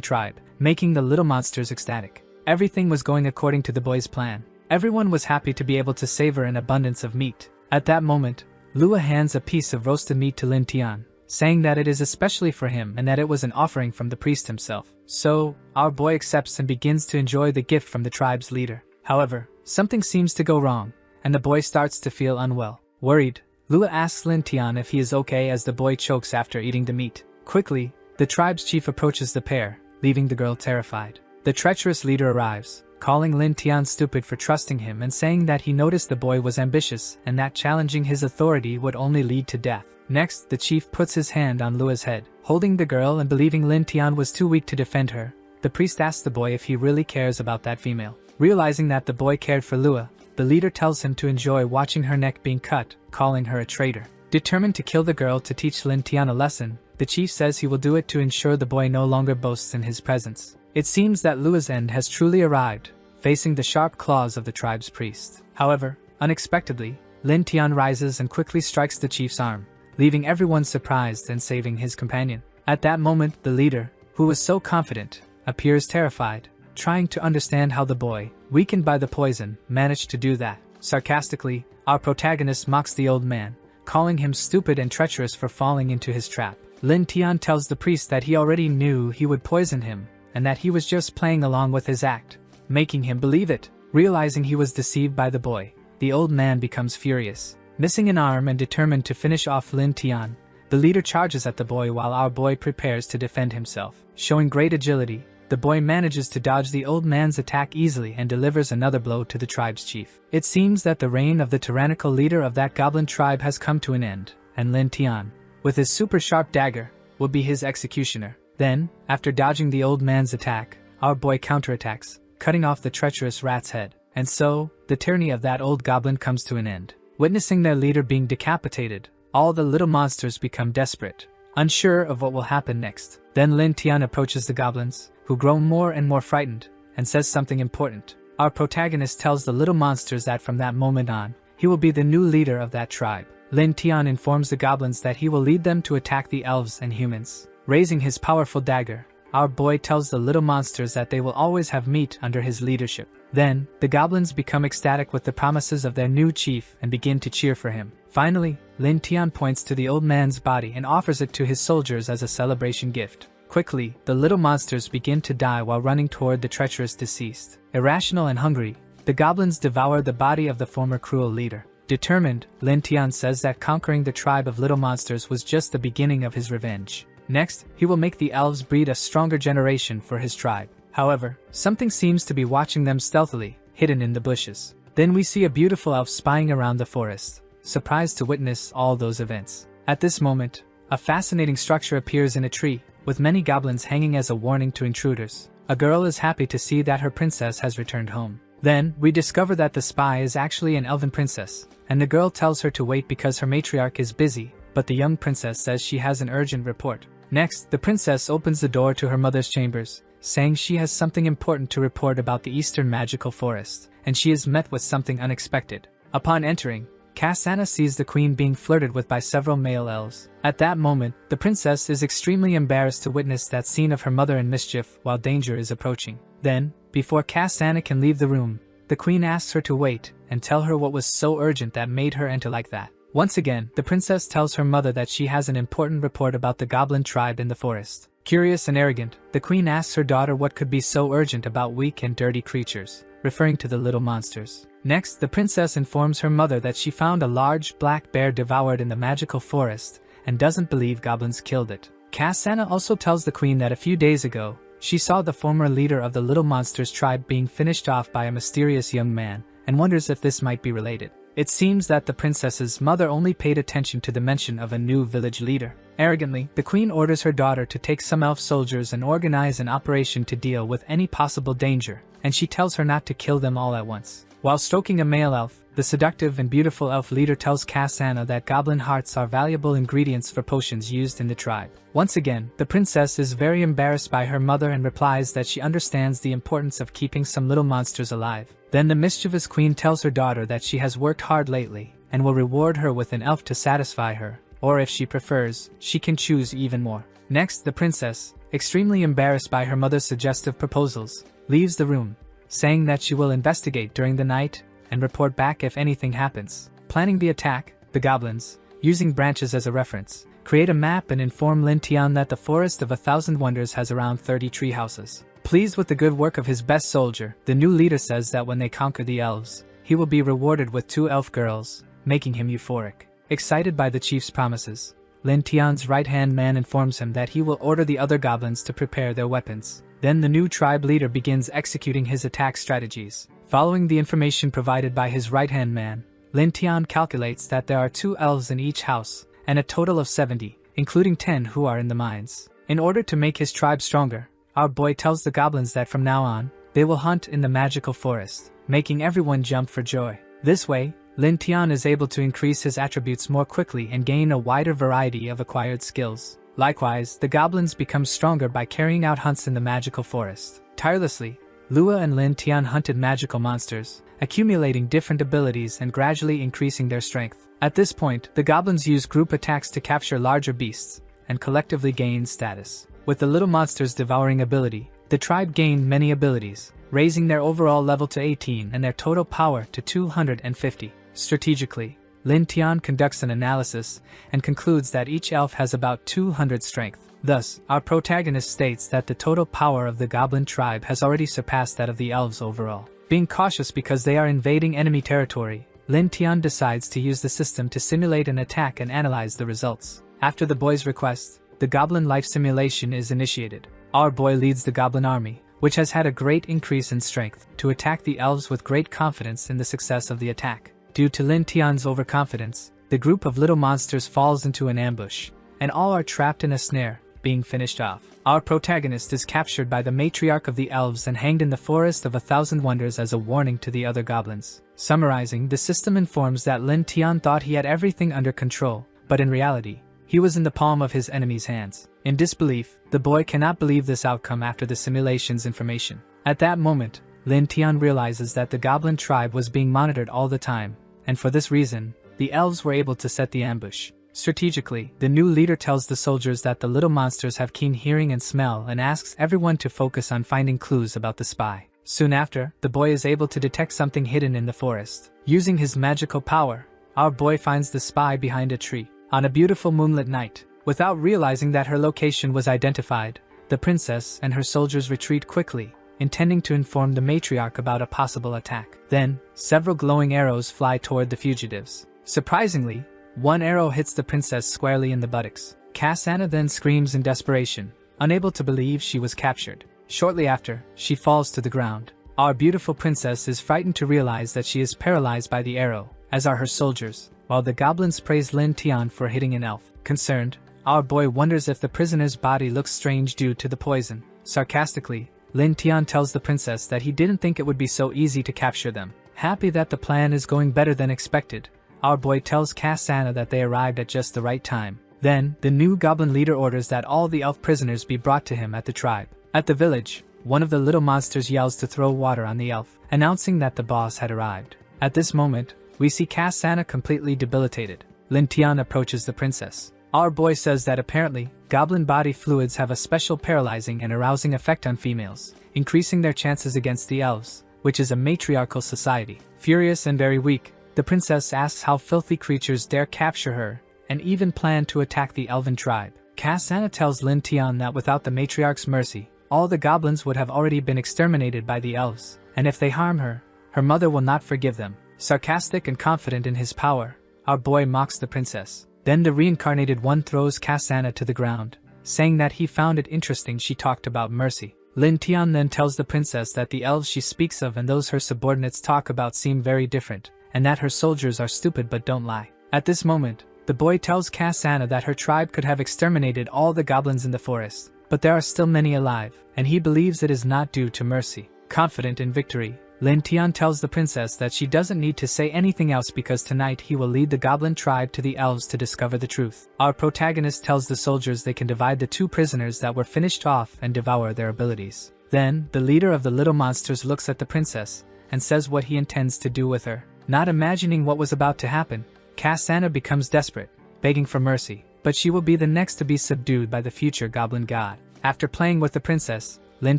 Speaker 1: tribe, making the little monsters ecstatic. Everything was going according to the boy's plan. Everyone was happy to be able to savor an abundance of meat. At that moment, Lua hands a piece of roasted meat to Lin Tian, saying that it is especially for him and that it was an offering from the priest himself. So, our boy accepts and begins to enjoy the gift from the tribe's leader. However, something seems to go wrong, and the boy starts to feel unwell. Worried, Lua asks Lin Tian if he is okay as the boy chokes after eating the meat. Quickly, the tribe's chief approaches the pair, leaving the girl terrified. The treacherous leader arrives, calling Lin Tian stupid for trusting him and saying that he noticed the boy was ambitious and that challenging his authority would only lead to death. Next, the chief puts his hand on Lua's head, holding the girl and believing Lin Tian was too weak to defend her. The priest asks the boy if he really cares about that female. Realizing that the boy cared for Lua, the leader tells him to enjoy watching her neck being cut, calling her a traitor. Determined to kill the girl to teach Lin Tian a lesson, the chief says he will do it to ensure the boy no longer boasts in his presence. It seems that Lua's end has truly arrived, facing the sharp claws of the tribe's priest. However, unexpectedly, Lin Tian rises and quickly strikes the chief's arm, leaving everyone surprised and saving his companion. At that moment, the leader, who was so confident, appears terrified, trying to understand how the boy, weakened by the poison, managed to do that. Sarcastically, our protagonist mocks the old man, calling him stupid and treacherous for falling into his trap. Lin Tian tells the priest that he already knew he would poison him, and that he was just playing along with his act, making him believe it. Realizing he was deceived by the boy, the old man becomes furious. Missing an arm and determined to finish off Lin Tian, the leader charges at the boy while our boy prepares to defend himself. Showing great agility, the boy manages to dodge the old man's attack easily and delivers another blow to the tribe's chief. It seems that the reign of the tyrannical leader of that goblin tribe has come to an end, and Lin Tian, with his super sharp dagger, will be his executioner. Then, after dodging the old man's attack, our boy counterattacks, cutting off the treacherous rat's head. And so, the tyranny of that old goblin comes to an end. Witnessing their leader being decapitated, all the little monsters become desperate, unsure of what will happen next. Then Lin Tian approaches the goblins, who grow more and more frightened, and says something important. Our protagonist tells the little monsters that from that moment on, he will be the new leader of that tribe. Lin Tian informs the goblins that he will lead them to attack the elves and humans. Raising his powerful dagger, our boy tells the little monsters that they will always have meat under his leadership. Then, the goblins become ecstatic with the promises of their new chief and begin to cheer for him. Finally, Lin Tian points to the old man's body and offers it to his soldiers as a celebration gift. Quickly, the little monsters begin to die while running toward the treacherous deceased. Irrational and hungry, the goblins devour the body of the former cruel leader. Determined, Lin Tian says that conquering the tribe of little monsters was just the beginning of his revenge. Next, he will make the elves breed a stronger generation for his tribe. However, something seems to be watching them stealthily, hidden in the bushes. Then we see a beautiful elf spying around the forest, surprised to witness all those events. At this moment, a fascinating structure appears in a tree, with many goblins hanging as a warning to intruders. A girl is happy to see that her princess has returned home. Then, we discover that the spy is actually an elven princess, and the girl tells her to wait because her matriarch is busy, but the young princess says she has an urgent report. Next, the princess opens the door to her mother's chambers, saying she has something important to report about the eastern magical forest, and she is met with something unexpected. Upon entering, Kasana sees the queen being flirted with by several male elves. At that moment, the princess is extremely embarrassed to witness that scene of her mother in mischief while danger is approaching. Then, before Kasana can leave the room, the queen asks her to wait and tell her what was so urgent that made her enter like that. Once again, the princess tells her mother that she has an important report about the goblin tribe in the forest. Curious and arrogant, the queen asks her daughter what could be so urgent about weak and dirty creatures, referring to the little monsters. Next, the princess informs her mother that she found a large black bear devoured in the magical forest, and doesn't believe goblins killed it. Kasana also tells the queen that a few days ago, she saw the former leader of the little monsters tribe being finished off by a mysterious young man, and wonders if this might be related. It seems that the princess's mother only paid attention to the mention of a new village leader. Arrogantly, the queen orders her daughter to take some elf soldiers and organize an operation to deal with any possible danger, and she tells her not to kill them all at once. While stroking a male elf, the seductive and beautiful elf leader tells Kasana that goblin hearts are valuable ingredients for potions used in the tribe. Once again, the princess is very embarrassed by her mother and replies that she understands the importance of keeping some little monsters alive. Then the mischievous queen tells her daughter that she has worked hard lately, and will reward her with an elf to satisfy her, or if she prefers, she can choose even more. Next, the princess, extremely embarrassed by her mother's suggestive proposals, leaves the room, saying that she will investigate during the night and report back if anything happens. Planning the attack, the goblins, using branches as a reference, create a map and inform Lin Tian that the Forest of 1,000 Wonders has around 30 tree houses. Pleased with the good work of his best soldier, the new leader says that when they conquer the elves, he will be rewarded with 2 elf girls, making him euphoric. Excited by the chief's promises, Lin Tian's right-hand man informs him that he will order the other goblins to prepare their weapons. Then the new tribe leader begins executing his attack strategies. Following the information provided by his right-hand man, Lin Tian calculates that there are 2 elves in each house, and a total of 70, including 10 who are in the mines. In order to make his tribe stronger, our boy tells the goblins that from now on, they will hunt in the magical forest, making everyone jump for joy. This way, Lin Tian is able to increase his attributes more quickly and gain a wider variety of acquired skills. Likewise, the goblins become stronger by carrying out hunts in the magical forest. Tirelessly, Lua and Lin Tian hunted magical monsters, accumulating different abilities and gradually increasing their strength. At this point, the goblins use group attacks to capture larger beasts, and collectively gain status. With the little monsters devouring ability, the tribe gained many abilities, raising their overall level to 18 and their total power to 250. Strategically, Lin Tian conducts an analysis and concludes that each elf has about 200 strength. Thus, our protagonist states that the total power of the goblin tribe has already surpassed that of the elves overall. Being cautious because they are invading enemy territory, Lin Tian decides to use the system to simulate an attack and analyze the results. After the boy's request, the goblin life simulation is initiated. Our boy leads the goblin army, which has had a great increase in strength, to attack the elves with great confidence in the success of the attack. Due to Lin Tian's overconfidence, the group of little monsters falls into an ambush, and all are trapped in a snare, being finished off. Our protagonist is captured by the matriarch of the elves and hanged in the Forest of 1,000 Wonders as a warning to the other goblins. Summarizing, the system informs that Lin Tian thought he had everything under control, but in reality, he was in the palm of his enemy's hands. In disbelief, the boy cannot believe this outcome after the simulation's information. At that moment, Lin Tian realizes that the goblin tribe was being monitored all the time, and for this reason, the elves were able to set the ambush. Strategically, the new leader tells the soldiers that the little monsters have keen hearing and smell and asks everyone to focus on finding clues about the spy. Soon after, the boy is able to detect something hidden in the forest. Using his magical power, our boy finds the spy behind a tree. On a beautiful moonlit night, without realizing that her location was identified, the princess and her soldiers retreat quickly, intending to inform the matriarch about a possible attack. Then, several glowing arrows fly toward the fugitives. Surprisingly, one arrow hits the princess squarely in the buttocks. Kasana then screams in desperation, unable to believe she was captured. Shortly after, she falls to the ground. Our beautiful princess is frightened to realize that she is paralyzed by the arrow, as are her soldiers, while the goblins praise Lin Tian for hitting an elf. Concerned, our boy wonders if the prisoner's body looks strange due to the poison. Sarcastically, Lin Tian tells the princess that he didn't think it would be so easy to capture them. Happy that the plan is going better than expected, our boy tells Kasana that they arrived at just the right time. Then, the new goblin leader orders that all the elf prisoners be brought to him at the tribe. At the village, one of the little monsters yells to throw water on the elf, announcing that the boss had arrived. At this moment, we see Kasana completely debilitated. Lin Tian approaches the princess. Our boy says that apparently, goblin body fluids have a special paralyzing and arousing effect on females, increasing their chances against the elves, which is a matriarchal society. Furious and very weak, the princess asks how filthy creatures dare capture her, and even plan to attack the elven tribe. Kasana tells Lin Tian that without the matriarch's mercy, all the goblins would have already been exterminated by the elves, and if they harm her, her mother will not forgive them. Sarcastic and confident in his power, our boy mocks the princess. Then the reincarnated one throws Kasana to the ground, saying that he found it interesting she talked about mercy. Lin Tian then tells the princess that the elves she speaks of and those her subordinates talk about seem very different, and that her soldiers are stupid but don't lie. At this moment, the boy tells Kasana that her tribe could have exterminated all the goblins in the forest, but there are still many alive, and he believes it is not due to mercy. Confident in victory, Lin Tian tells the princess that she doesn't need to say anything else because tonight he will lead the goblin tribe to the elves to discover the truth. Our protagonist tells the soldiers they can divide the two prisoners that were finished off and devour their abilities. Then, the leader of the little monsters looks at the princess and says what he intends to do with her. Not imagining what was about to happen, Cassandra becomes desperate, begging for mercy, but she will be the next to be subdued by the future goblin god. After playing with the princess, Lin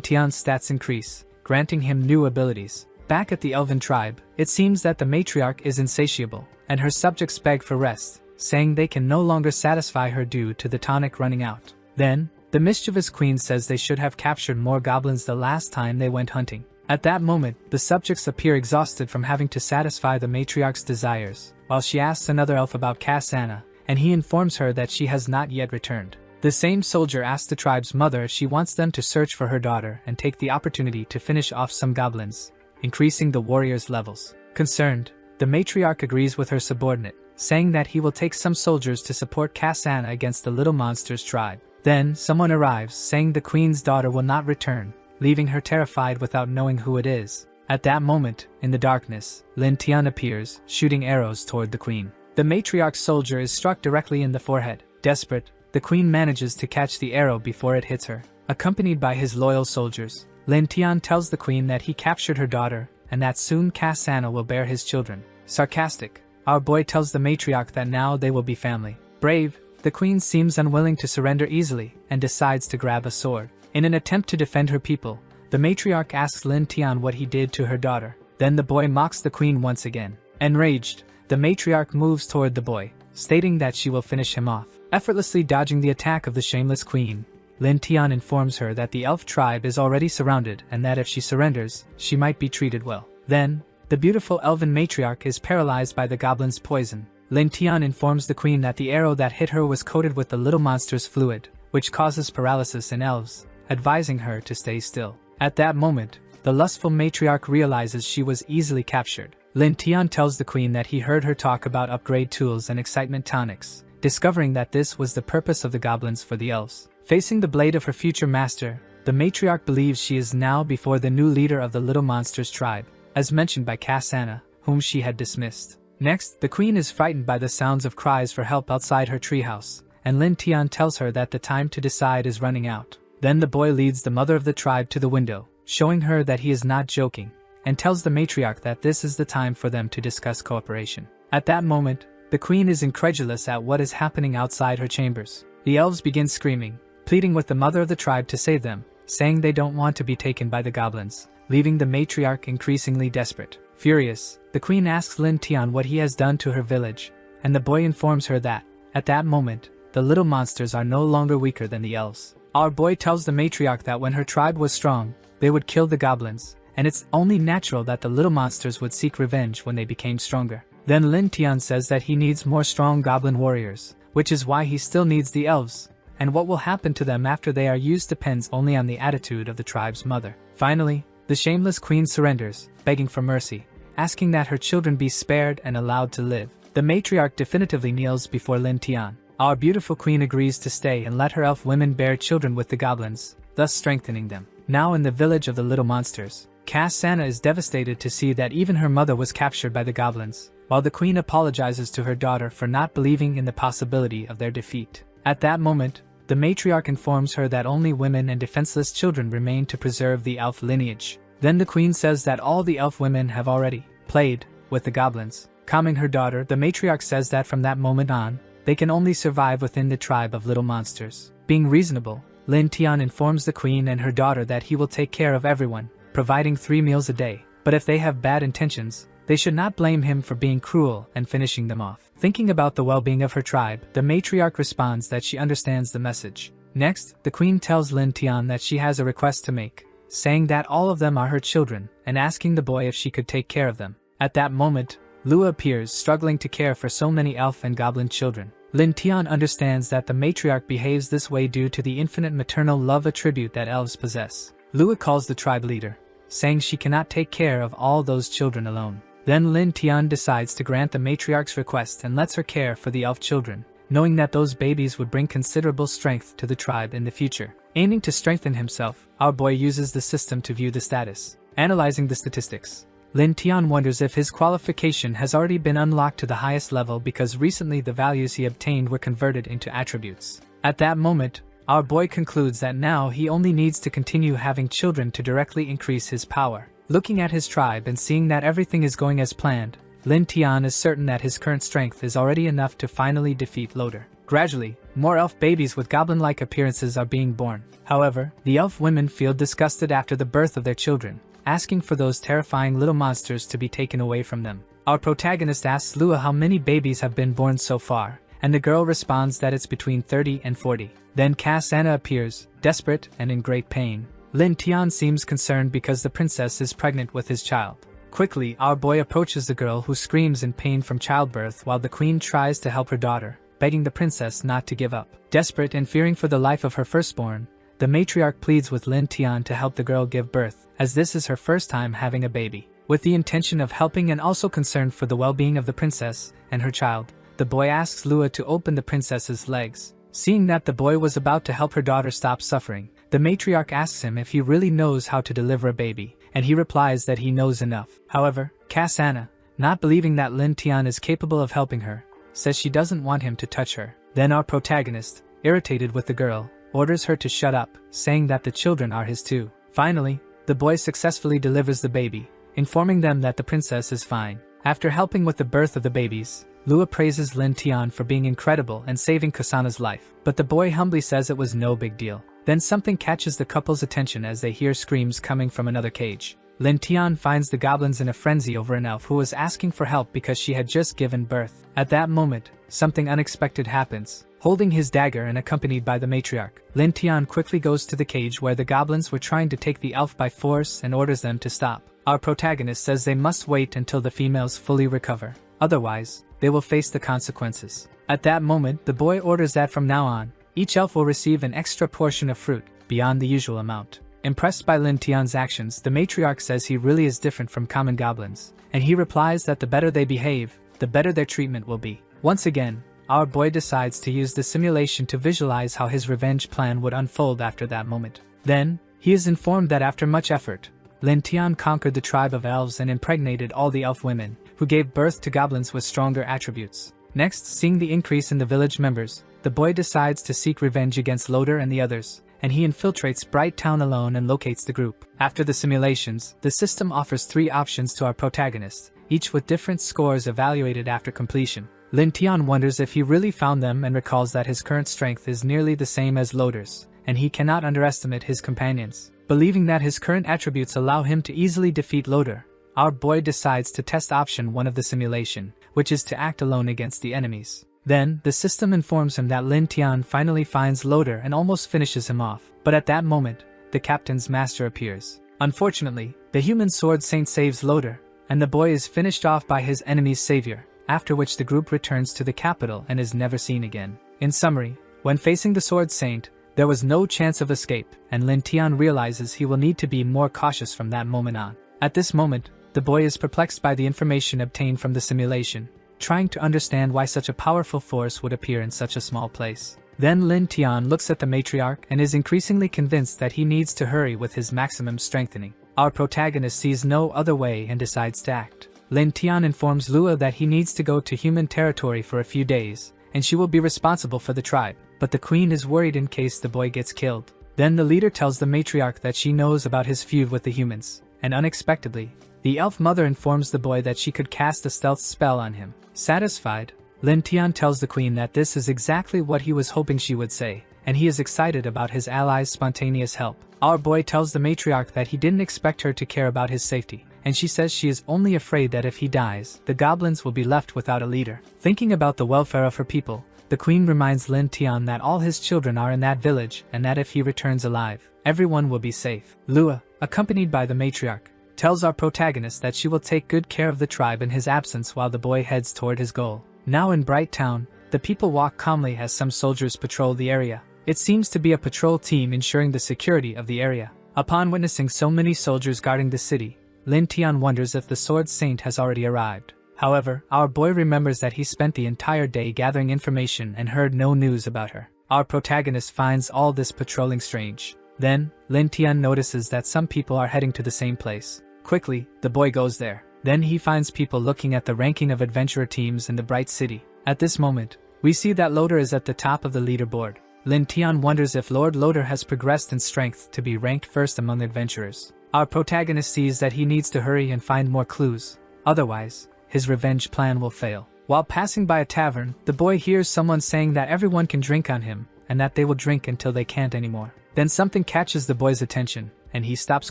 Speaker 1: Tian's stats increase, granting him new abilities. Back at the elven tribe, it seems that the matriarch is insatiable, and her subjects beg for rest, saying they can no longer satisfy her due to the tonic running out. Then, the mischievous queen says they should have captured more goblins the last time they went hunting. At that moment, the subjects appear exhausted from having to satisfy the matriarch's desires, while she asks another elf about Cassandra, and he informs her that she has not yet returned. The same soldier asks the tribe's mother if she wants them to search for her daughter and take the opportunity to finish off some goblins, increasing the warriors' levels. Concerned, the matriarch agrees with her subordinate, saying that he will take some soldiers to support Cassandra against the little monster's tribe. Then, someone arrives saying the queen's daughter will not return, leaving her terrified without knowing who it is. At that moment, in the darkness, Lin Tian appears, shooting arrows toward the queen. The matriarch's soldier is struck directly in the forehead. Desperate, the queen manages to catch the arrow before it hits her. Accompanied by his loyal soldiers, Lin Tian tells the queen that he captured her daughter, and that soon Cassandra will bear his children. Sarcastic, our boy tells the matriarch that now they will be family. Brave, the queen seems unwilling to surrender easily, and decides to grab a sword. In an attempt to defend her people, the matriarch asks Lin Tian what he did to her daughter. Then the boy mocks the queen once again. Enraged, the matriarch moves toward the boy, stating that she will finish him off. Effortlessly dodging the attack of the shameless queen, Lin Tian informs her that the elf tribe is already surrounded and that if she surrenders, she might be treated well. Then, the beautiful elven matriarch is paralyzed by the goblin's poison. Lin Tian informs the queen that the arrow that hit her was coated with the little monster's fluid, which causes paralysis in elves, advising her to stay still. At that moment, the lustful matriarch realizes she was easily captured. Lin Tian tells the queen that he heard her talk about upgrade tools and excitement tonics, discovering that this was the purpose of the goblins for the elves. Facing the blade of her future master, the matriarch believes she is now before the new leader of the little monster's tribe, as mentioned by Cassandra, whom she had dismissed. Next, the queen is frightened by the sounds of cries for help outside her treehouse, and Lin Tian tells her that the time to decide is running out. Then the boy leads the mother of the tribe to the window, showing her that he is not joking, and tells the matriarch that this is the time for them to discuss cooperation. At that moment, the queen is incredulous at what is happening outside her chambers. The elves begin screaming, pleading with the mother of the tribe to save them, saying they don't want to be taken by the goblins, leaving the matriarch increasingly desperate. Furious, the queen asks Lin Tian what he has done to her village, and the boy informs her that, at that moment, the little monsters are no longer weaker than the elves. Our boy tells the matriarch that when her tribe was strong, they would kill the goblins, and it's only natural that the little monsters would seek revenge when they became stronger. Then Lin Tian says that he needs more strong goblin warriors, which is why he still needs the elves, and what will happen to them after they are used depends only on the attitude of the tribe's mother. Finally, the shameless queen surrenders, begging for mercy, asking that her children be spared and allowed to live. The matriarch definitively kneels before Lin Tian. Our beautiful queen agrees to stay and let her elf women bear children with the goblins, thus strengthening them. Now in the village of the little monsters, Cassandra is devastated to see that even her mother was captured by the goblins, while the queen apologizes to her daughter for not believing in the possibility of their defeat. At that moment, the matriarch informs her that only women and defenseless children remain to preserve the elf lineage. Then the queen says that all the elf women have already played with the goblins. Calming her daughter, the matriarch says that from that moment on, they can only survive within the tribe of little monsters. Being reasonable, Lin Tian informs the queen and her daughter that he will take care of everyone, providing 3 meals a day. But if they have bad intentions, they should not blame him for being cruel and finishing them off. Thinking about the well-being of her tribe, the matriarch responds that she understands the message. Next, the queen tells Lin Tian that she has a request to make, saying that all of them are her children, and asking the boy if she could take care of them. At that moment, Lua appears, struggling to care for so many elf and goblin children. Lin Tian understands that the matriarch behaves this way due to the infinite maternal love attribute that elves possess. Lua calls the tribe leader, saying she cannot take care of all those children alone. Then Lin Tian decides to grant the matriarch's request and lets her care for the elf children, knowing that those babies would bring considerable strength to the tribe in the future. Aiming to strengthen himself, our boy uses the system to view the status. Analyzing the statistics, Lin Tian wonders if his qualification has already been unlocked to the highest level because recently the values he obtained were converted into attributes. At that moment, our boy concludes that now he only needs to continue having children to directly increase his power. Looking at his tribe and seeing that everything is going as planned, Lin Tian is certain that his current strength is already enough to finally defeat Loader. Gradually, more elf babies with goblin-like appearances are being born. However, the elf women feel disgusted after the birth of their children, asking for those terrifying little monsters to be taken away from them. Our protagonist asks Lua how many babies have been born so far, and the girl responds that it's between 30 and 40. Then Cassandra appears, desperate and in great pain. Lin Tian seems concerned because the princess is pregnant with his child. Quickly, our boy approaches the girl who screams in pain from childbirth while the queen tries to help her daughter, begging the princess not to give up. Desperate and fearing for the life of her firstborn, the matriarch pleads with Lin Tian to help the girl give birth, as this is her first time having a baby. With the intention of helping and also concerned for the well-being of the princess and her child, the boy asks Lua to open the princess's legs. Seeing that the boy was about to help her daughter stop suffering, the matriarch asks him if he really knows how to deliver a baby, and he replies that he knows enough. However, Cassandra, not believing that Lin Tian is capable of helping her, says she doesn't want him to touch her. Then our protagonist, irritated with the girl, orders her to shut up, saying that the children are his too. Finally, the boy successfully delivers the baby, informing them that the princess is fine. After helping with the birth of the babies, Lua praises Lin Tian for being incredible and saving Kasana's life, but the boy humbly says it was no big deal. Then something catches the couple's attention as they hear screams coming from another cage. Lin Tian finds the goblins in a frenzy over an elf who was asking for help because she had just given birth. At that moment, something unexpected happens. Holding his dagger and accompanied by the matriarch, Lin Tian quickly goes to the cage where the goblins were trying to take the elf by force and orders them to stop. Our protagonist says they must wait until the females fully recover. Otherwise, they will face the consequences. At that moment, the boy orders that from now on, each elf will receive an extra portion of fruit, beyond the usual amount. Impressed by Lin Tian's actions, the matriarch says he really is different from common goblins, and he replies that the better they behave, the better their treatment will be. Once again, our boy decides to use the simulation to visualize how his revenge plan would unfold after that moment. Then, he is informed that after much effort, Lin Tian conquered the tribe of elves and impregnated all the elf women, who gave birth to goblins with stronger attributes. Next, seeing the increase in the village members, the boy decides to seek revenge against Loader and the others, and he infiltrates Bright Town alone and locates the group. After the simulations, the system offers 3 options to our protagonist, each with different scores evaluated after completion. Lin Tian wonders if he really found them and recalls that his current strength is nearly the same as Loader's, and he cannot underestimate his companions. Believing that his current attributes allow him to easily defeat Loader, our boy decides to test option 1 of the simulation, which is to act alone against the enemies. Then, the system informs him that Lin Tian finally finds Loader and almost finishes him off, but at that moment, the captain's master appears. Unfortunately, the human sword saint saves Loader, and the boy is finished off by his enemy's savior, after which the group returns to the capital and is never seen again. In summary, when facing the sword saint, there was no chance of escape, and Lin Tian realizes he will need to be more cautious from that moment on. At this moment, the boy is perplexed by the information obtained from the simulation, trying to understand why such a powerful force would appear in such a small place. Then Lin Tian looks at the matriarch and is increasingly convinced that he needs to hurry with his maximum strengthening. Our protagonist sees no other way and decides to act. Lin Tian informs Lua that he needs to go to human territory for a few days, and she will be responsible for the tribe, but the queen is worried in case the boy gets killed. Then the leader tells the matriarch that she knows about his feud with the humans, and unexpectedly, the elf mother informs the boy that she could cast a stealth spell on him. Satisfied, Lin Tian tells the queen that this is exactly what he was hoping she would say, and he is excited about his allies' spontaneous help. Our boy tells the matriarch that he didn't expect her to care about his safety, and she says she is only afraid that if he dies, the goblins will be left without a leader. Thinking about the welfare of her people, the queen reminds Lin Tian that all his children are in that village and that if he returns alive, everyone will be safe. Lua, accompanied by the matriarch, tells our protagonist that she will take good care of the tribe in his absence while the boy heads toward his goal. Now in Bright Town, the people walk calmly as some soldiers patrol the area. It seems to be a patrol team ensuring the security of the area. Upon witnessing so many soldiers guarding the city, Lin Tian wonders if the Sword Saint has already arrived. However, our boy remembers that he spent the entire day gathering information and heard no news about her. Our protagonist finds all this patrolling strange. Then, Lin Tian notices that some people are heading to the same place. Quickly, the boy goes there. Then he finds people looking at the ranking of adventurer teams in the Bright City. At this moment, we see that Loader is at the top of the leaderboard. Lin Tian wonders if Lord Loader has progressed in strength to be ranked first among adventurers. Our protagonist sees that he needs to hurry and find more clues. Otherwise, his revenge plan will fail. While passing by a tavern, the boy hears someone saying that everyone can drink on him, and that they will drink until they can't anymore. Then something catches the boy's attention, and he stops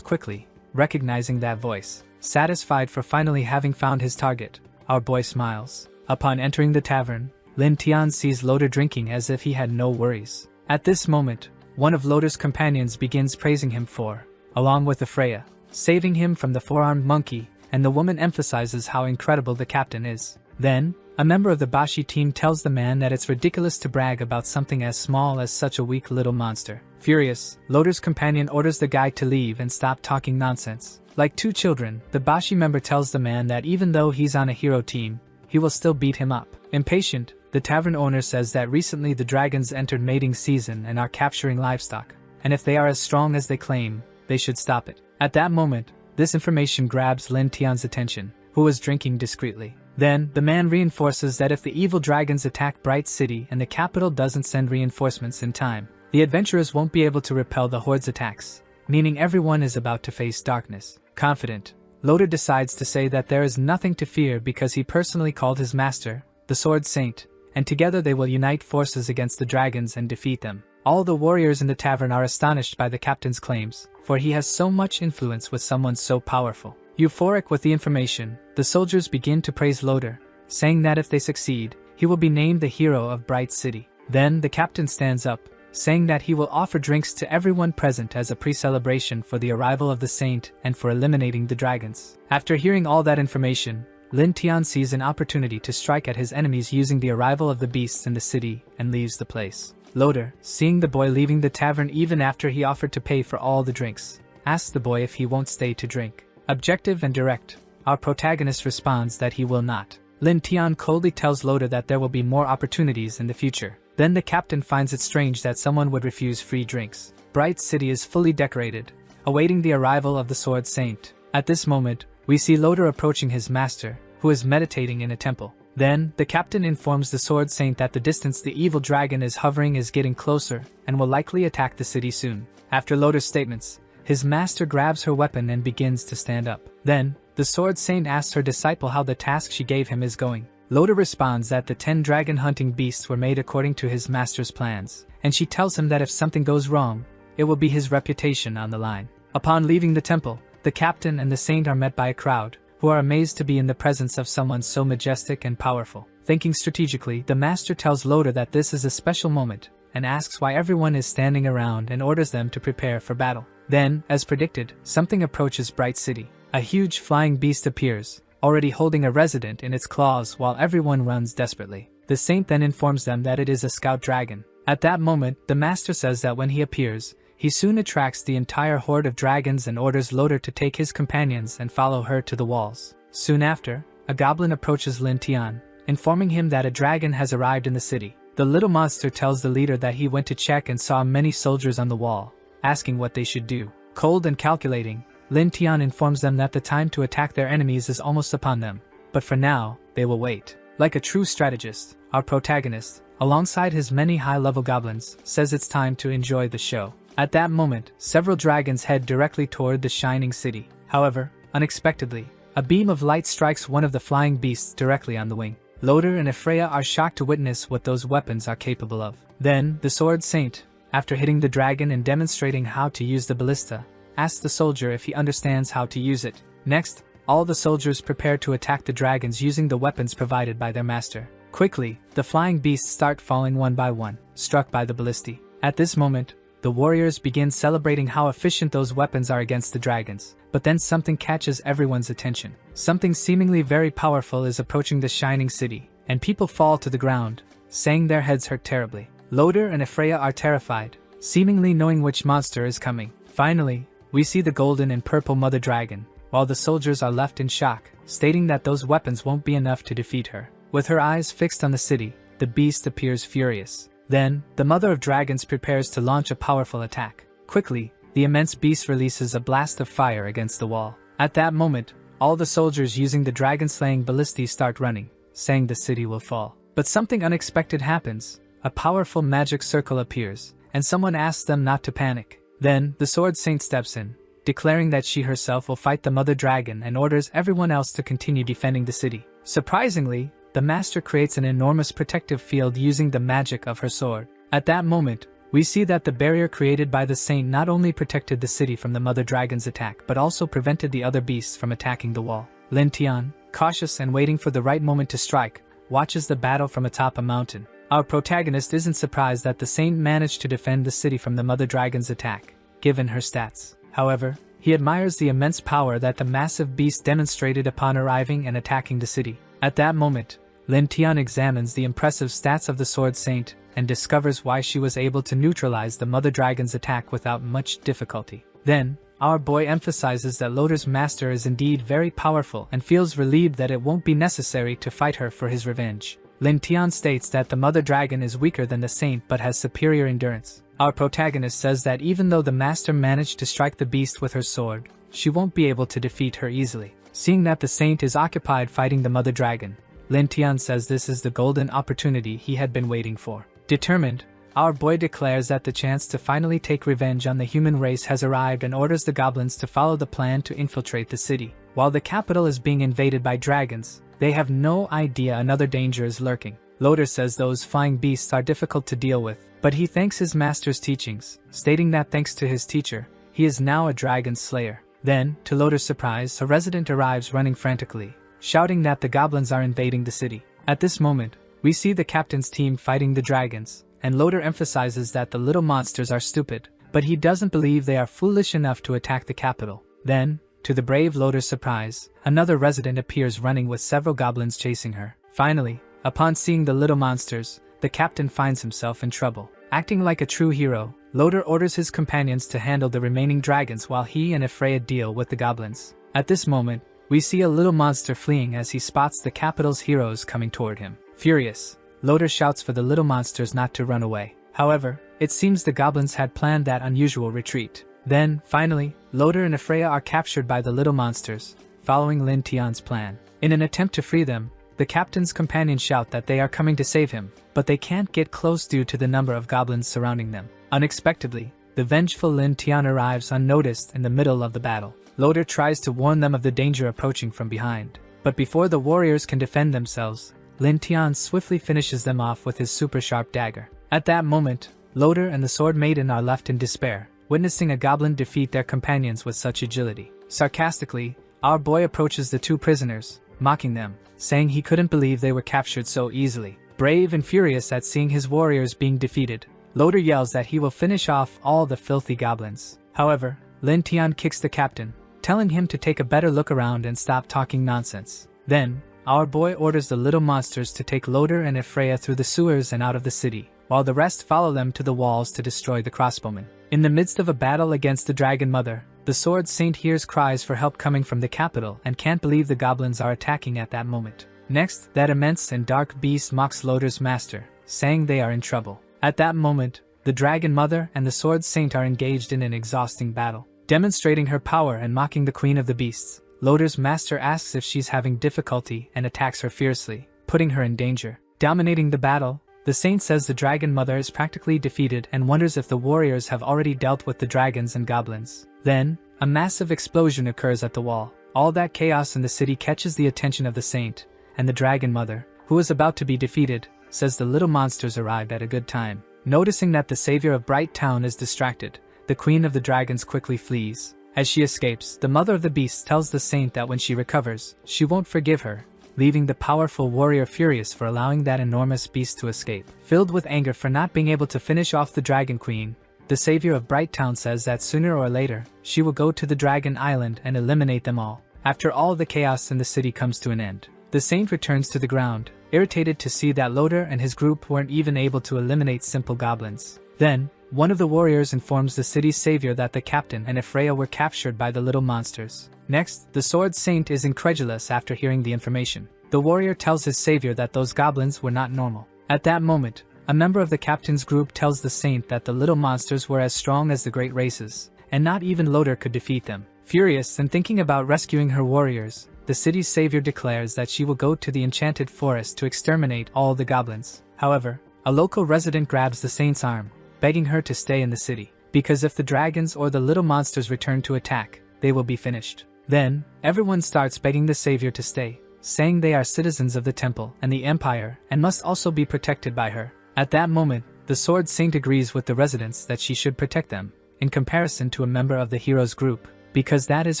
Speaker 1: quickly, recognizing that voice. Satisfied for finally having found his target, our boy smiles. Upon entering the tavern, Lin Tian sees Loader drinking as if he had no worries. At this moment, one of Loader's companions begins praising him for, along with Freya, saving him from the four-armed monkey, and the woman emphasizes how incredible the captain is. Then, a member of the Bashi team tells the man that it's ridiculous to brag about something as small as such a weak little monster. Furious, Loader's companion orders the guy to leave and stop talking nonsense. Like two children, the Bashi member tells the man that even though he's on a hero team, he will still beat him up. Impatient, the tavern owner says that recently the dragons entered mating season and are capturing livestock, and if they are as strong as they claim, they should stop it. At that moment, this information grabs Lin Tian's attention, who was drinking discreetly. Then, the man reinforces that if the evil dragons attack Bright City and the capital doesn't send reinforcements in time, the adventurers won't be able to repel the horde's attacks, meaning everyone is about to face darkness. Confident, Loader decides to say that there is nothing to fear because he personally called his master, the Sword Saint, and together they will unite forces against the dragons and defeat them. All the warriors in the tavern are astonished by the captain's claims, for he has so much influence with someone so powerful. Euphoric with the information, the soldiers begin to praise Loader, saying that if they succeed, he will be named the hero of Bright City. Then the captain stands up, saying that he will offer drinks to everyone present as a pre-celebration for the arrival of the saint and for eliminating the dragons. After hearing all that information, Lin Tian sees an opportunity to strike at his enemies using the arrival of the beasts in the city and leaves the place. Loader, seeing the boy leaving the tavern even after he offered to pay for all the drinks, asks the boy if he won't stay to drink. Objective and direct, our protagonist responds that he will not. Lin Tian coldly tells Loader that there will be more opportunities in the future. Then the captain finds it strange that someone would refuse free drinks. Bright City is fully decorated, awaiting the arrival of the Sword Saint. At this moment, we see Loader approaching his master, who is meditating in a temple. Then, the captain informs the Sword Saint that the distance the evil dragon is hovering is getting closer and will likely attack the city soon. After Loader's statements, his master grabs her weapon and begins to stand up. Then, the Sword Saint asks her disciple how the task she gave him is going. Loader responds that the 10 dragon hunting beasts were made according to his master's plans, and she tells him that if something goes wrong, it will be his reputation on the line. Upon leaving the temple, the captain and the saint are met by a crowd, who are amazed to be in the presence of someone so majestic and powerful. Thinking strategically, the master tells Loader that this is a special moment, and asks why everyone is standing around and orders them to prepare for battle. Then, as predicted, something approaches Bright City. A huge flying beast appears, already holding a resident in its claws while everyone runs desperately. The saint then informs them that it is a scout dragon. At that moment, the master says that when he appears, he soon attracts the entire horde of dragons and orders Loader to take his companions and follow her to the walls. Soon after, a goblin approaches Lin Tian, informing him that a dragon has arrived in the city. The little monster tells the leader that he went to check and saw many soldiers on the wall, asking what they should do. Cold and calculating, Lin Tian informs them that the time to attack their enemies is almost upon them, but for now, they will wait. Like a true strategist, our protagonist, alongside his many high-level goblins, says it's time to enjoy the show. At that moment, several dragons head directly toward the shining city. However, unexpectedly, a beam of light strikes one of the flying beasts directly on the wing. Loader and Freya are shocked to witness what those weapons are capable of. Then, the Sword Saint, after hitting the dragon and demonstrating how to use the ballista, asks the soldier if he understands how to use it. Next, all the soldiers prepare to attack the dragons using the weapons provided by their master. Quickly, the flying beasts start falling one by one, struck by the ballistae. At this moment, the warriors begin celebrating how efficient those weapons are against the dragons. But then something catches everyone's attention. Something seemingly very powerful is approaching the shining city, and people fall to the ground, saying their heads hurt terribly. Loader and Freya are terrified, seemingly knowing which monster is coming. Finally, we see the golden and purple mother dragon, while the soldiers are left in shock, stating that those weapons won't be enough to defeat her. With her eyes fixed on the city, the beast appears furious. Then, the mother of dragons prepares to launch a powerful attack. Quickly, the immense beast releases a blast of fire against the wall. At that moment, all the soldiers using the dragon-slaying ballistae start running, saying the city will fall. But something unexpected happens. A powerful magic circle appears, and someone asks them not to panic. Then, the Sword Saint steps in, declaring that she herself will fight the Mother Dragon and orders everyone else to continue defending the city. Surprisingly, the Master creates an enormous protective field using the magic of her sword. At that moment, we see that the barrier created by the Saint not only protected the city from the Mother Dragon's attack but also prevented the other beasts from attacking the wall. Lin Tian, cautious and waiting for the right moment to strike, watches the battle from atop a mountain. Our protagonist isn't surprised that the Saint managed to defend the city from the Mother Dragon's attack, given her stats. However, he admires the immense power that the massive beast demonstrated upon arriving and attacking the city. At that moment, Lin Tian examines the impressive stats of the Sword Saint and discovers why she was able to neutralize the Mother Dragon's attack without much difficulty. Then, our boy emphasizes that Loder's master is indeed very powerful and feels relieved that it won't be necessary to fight her for his revenge. Lin Tian states that the Mother Dragon is weaker than the Saint but has superior endurance. Our protagonist says that even though the master managed to strike the beast with her sword, she won't be able to defeat her easily. Seeing that the Saint is occupied fighting the Mother Dragon, Lin Tian says this is the golden opportunity he had been waiting for. Determined, our boy declares that the chance to finally take revenge on the human race has arrived and orders the goblins to follow the plan to infiltrate the city. While the capital is being invaded by dragons, they have no idea another danger is lurking. Loder says those flying beasts are difficult to deal with, but he thanks his master's teachings, stating that thanks to his teacher, he is now a dragon slayer. Then, to Loder's surprise, a resident arrives running frantically, shouting that the goblins are invading the city. At this moment, we see the captain's team fighting the dragons, and Loder emphasizes that the little monsters are stupid, but he doesn't believe they are foolish enough to attack the capital. Then, to the brave Loder's surprise, another resident appears running with several goblins chasing her. Finally, upon seeing the little monsters, the captain finds himself in trouble. Acting like a true hero, Loder orders his companions to handle the remaining dragons while he and Ephraia deal with the goblins. At this moment, we see a little monster fleeing as he spots the capital's heroes coming toward him. Furious, Loder shouts for the little monsters not to run away. However, it seems the goblins had planned that unusual retreat. Then, finally, Loder and Ephraia are captured by the little monsters, following Lin Tian's plan. In an attempt to free them, the captain's companions shout that they are coming to save him, but they can't get close due to the number of goblins surrounding them. Unexpectedly, the vengeful Lin Tian arrives unnoticed in the middle of the battle. Loder tries to warn them of the danger approaching from behind, but before the warriors can defend themselves, Lin Tian swiftly finishes them off with his super sharp dagger. At that moment, Loder and the Sword Maiden are left in despair, witnessing a goblin defeat their companions with such agility. Sarcastically, our boy approaches the two prisoners, mocking them, saying he couldn't believe they were captured so easily. Brave and furious at seeing his warriors being defeated, Loder yells that he will finish off all the filthy goblins. However, Lin Tian kicks the captain, telling him to take a better look around and stop talking nonsense. Then, our boy orders the little monsters to take Loder and Ephraia through the sewers and out of the city, while the rest follow them to the walls to destroy the crossbowmen. In the midst of a battle against the Dragon Mother, the Sword Saint hears cries for help coming from the capital and can't believe the goblins are attacking at that moment. Next, that immense and dark beast mocks Loder's master, saying they are in trouble. At that moment, the Dragon Mother and the Sword Saint are engaged in an exhausting battle. Demonstrating her power and mocking the Queen of the Beasts, Loder's master asks if she's having difficulty and attacks her fiercely, putting her in danger. Dominating the battle, the Saint says the Dragon Mother is practically defeated and wonders if the warriors have already dealt with the dragons and goblins. Then, a massive explosion occurs at the wall. All that chaos in the city catches the attention of the Saint, and the Dragon Mother, who is about to be defeated, says the little monsters arrived at a good time. Noticing that the savior of Bright Town is distracted, the Queen of the Dragons quickly flees. As she escapes, the Mother of the Beasts tells the Saint that when she recovers, she won't forgive her, leaving the powerful warrior furious for allowing that enormous beast to escape. Filled with anger for not being able to finish off the Dragon Queen, the savior of Bright Town says that sooner or later, she will go to the Dragon Island and eliminate them all. After all the chaos in the city comes to an end, the Saint returns to the ground, irritated to see that Loder and his group weren't even able to eliminate simple goblins. Then, one of the warriors informs the city's savior that the captain and Ephraia were captured by the little monsters. Next, the Sword Saint is incredulous after hearing the information. The warrior tells his savior that those goblins were not normal. At that moment, a member of the captain's group tells the Saint that the little monsters were as strong as the great races, and not even Loder could defeat them. Furious and thinking about rescuing her warriors, the city's savior declares that she will go to the enchanted forest to exterminate all the goblins. However, a local resident grabs the saint's arm, begging her to stay in the city, because if the dragons or the little monsters return to attack, they will be finished. Then, everyone starts begging the savior to stay, saying they are citizens of the temple and the empire and must also be protected by her. At that moment, the sword saint agrees with the residents that she should protect them, in comparison to a member of the hero's group, because that is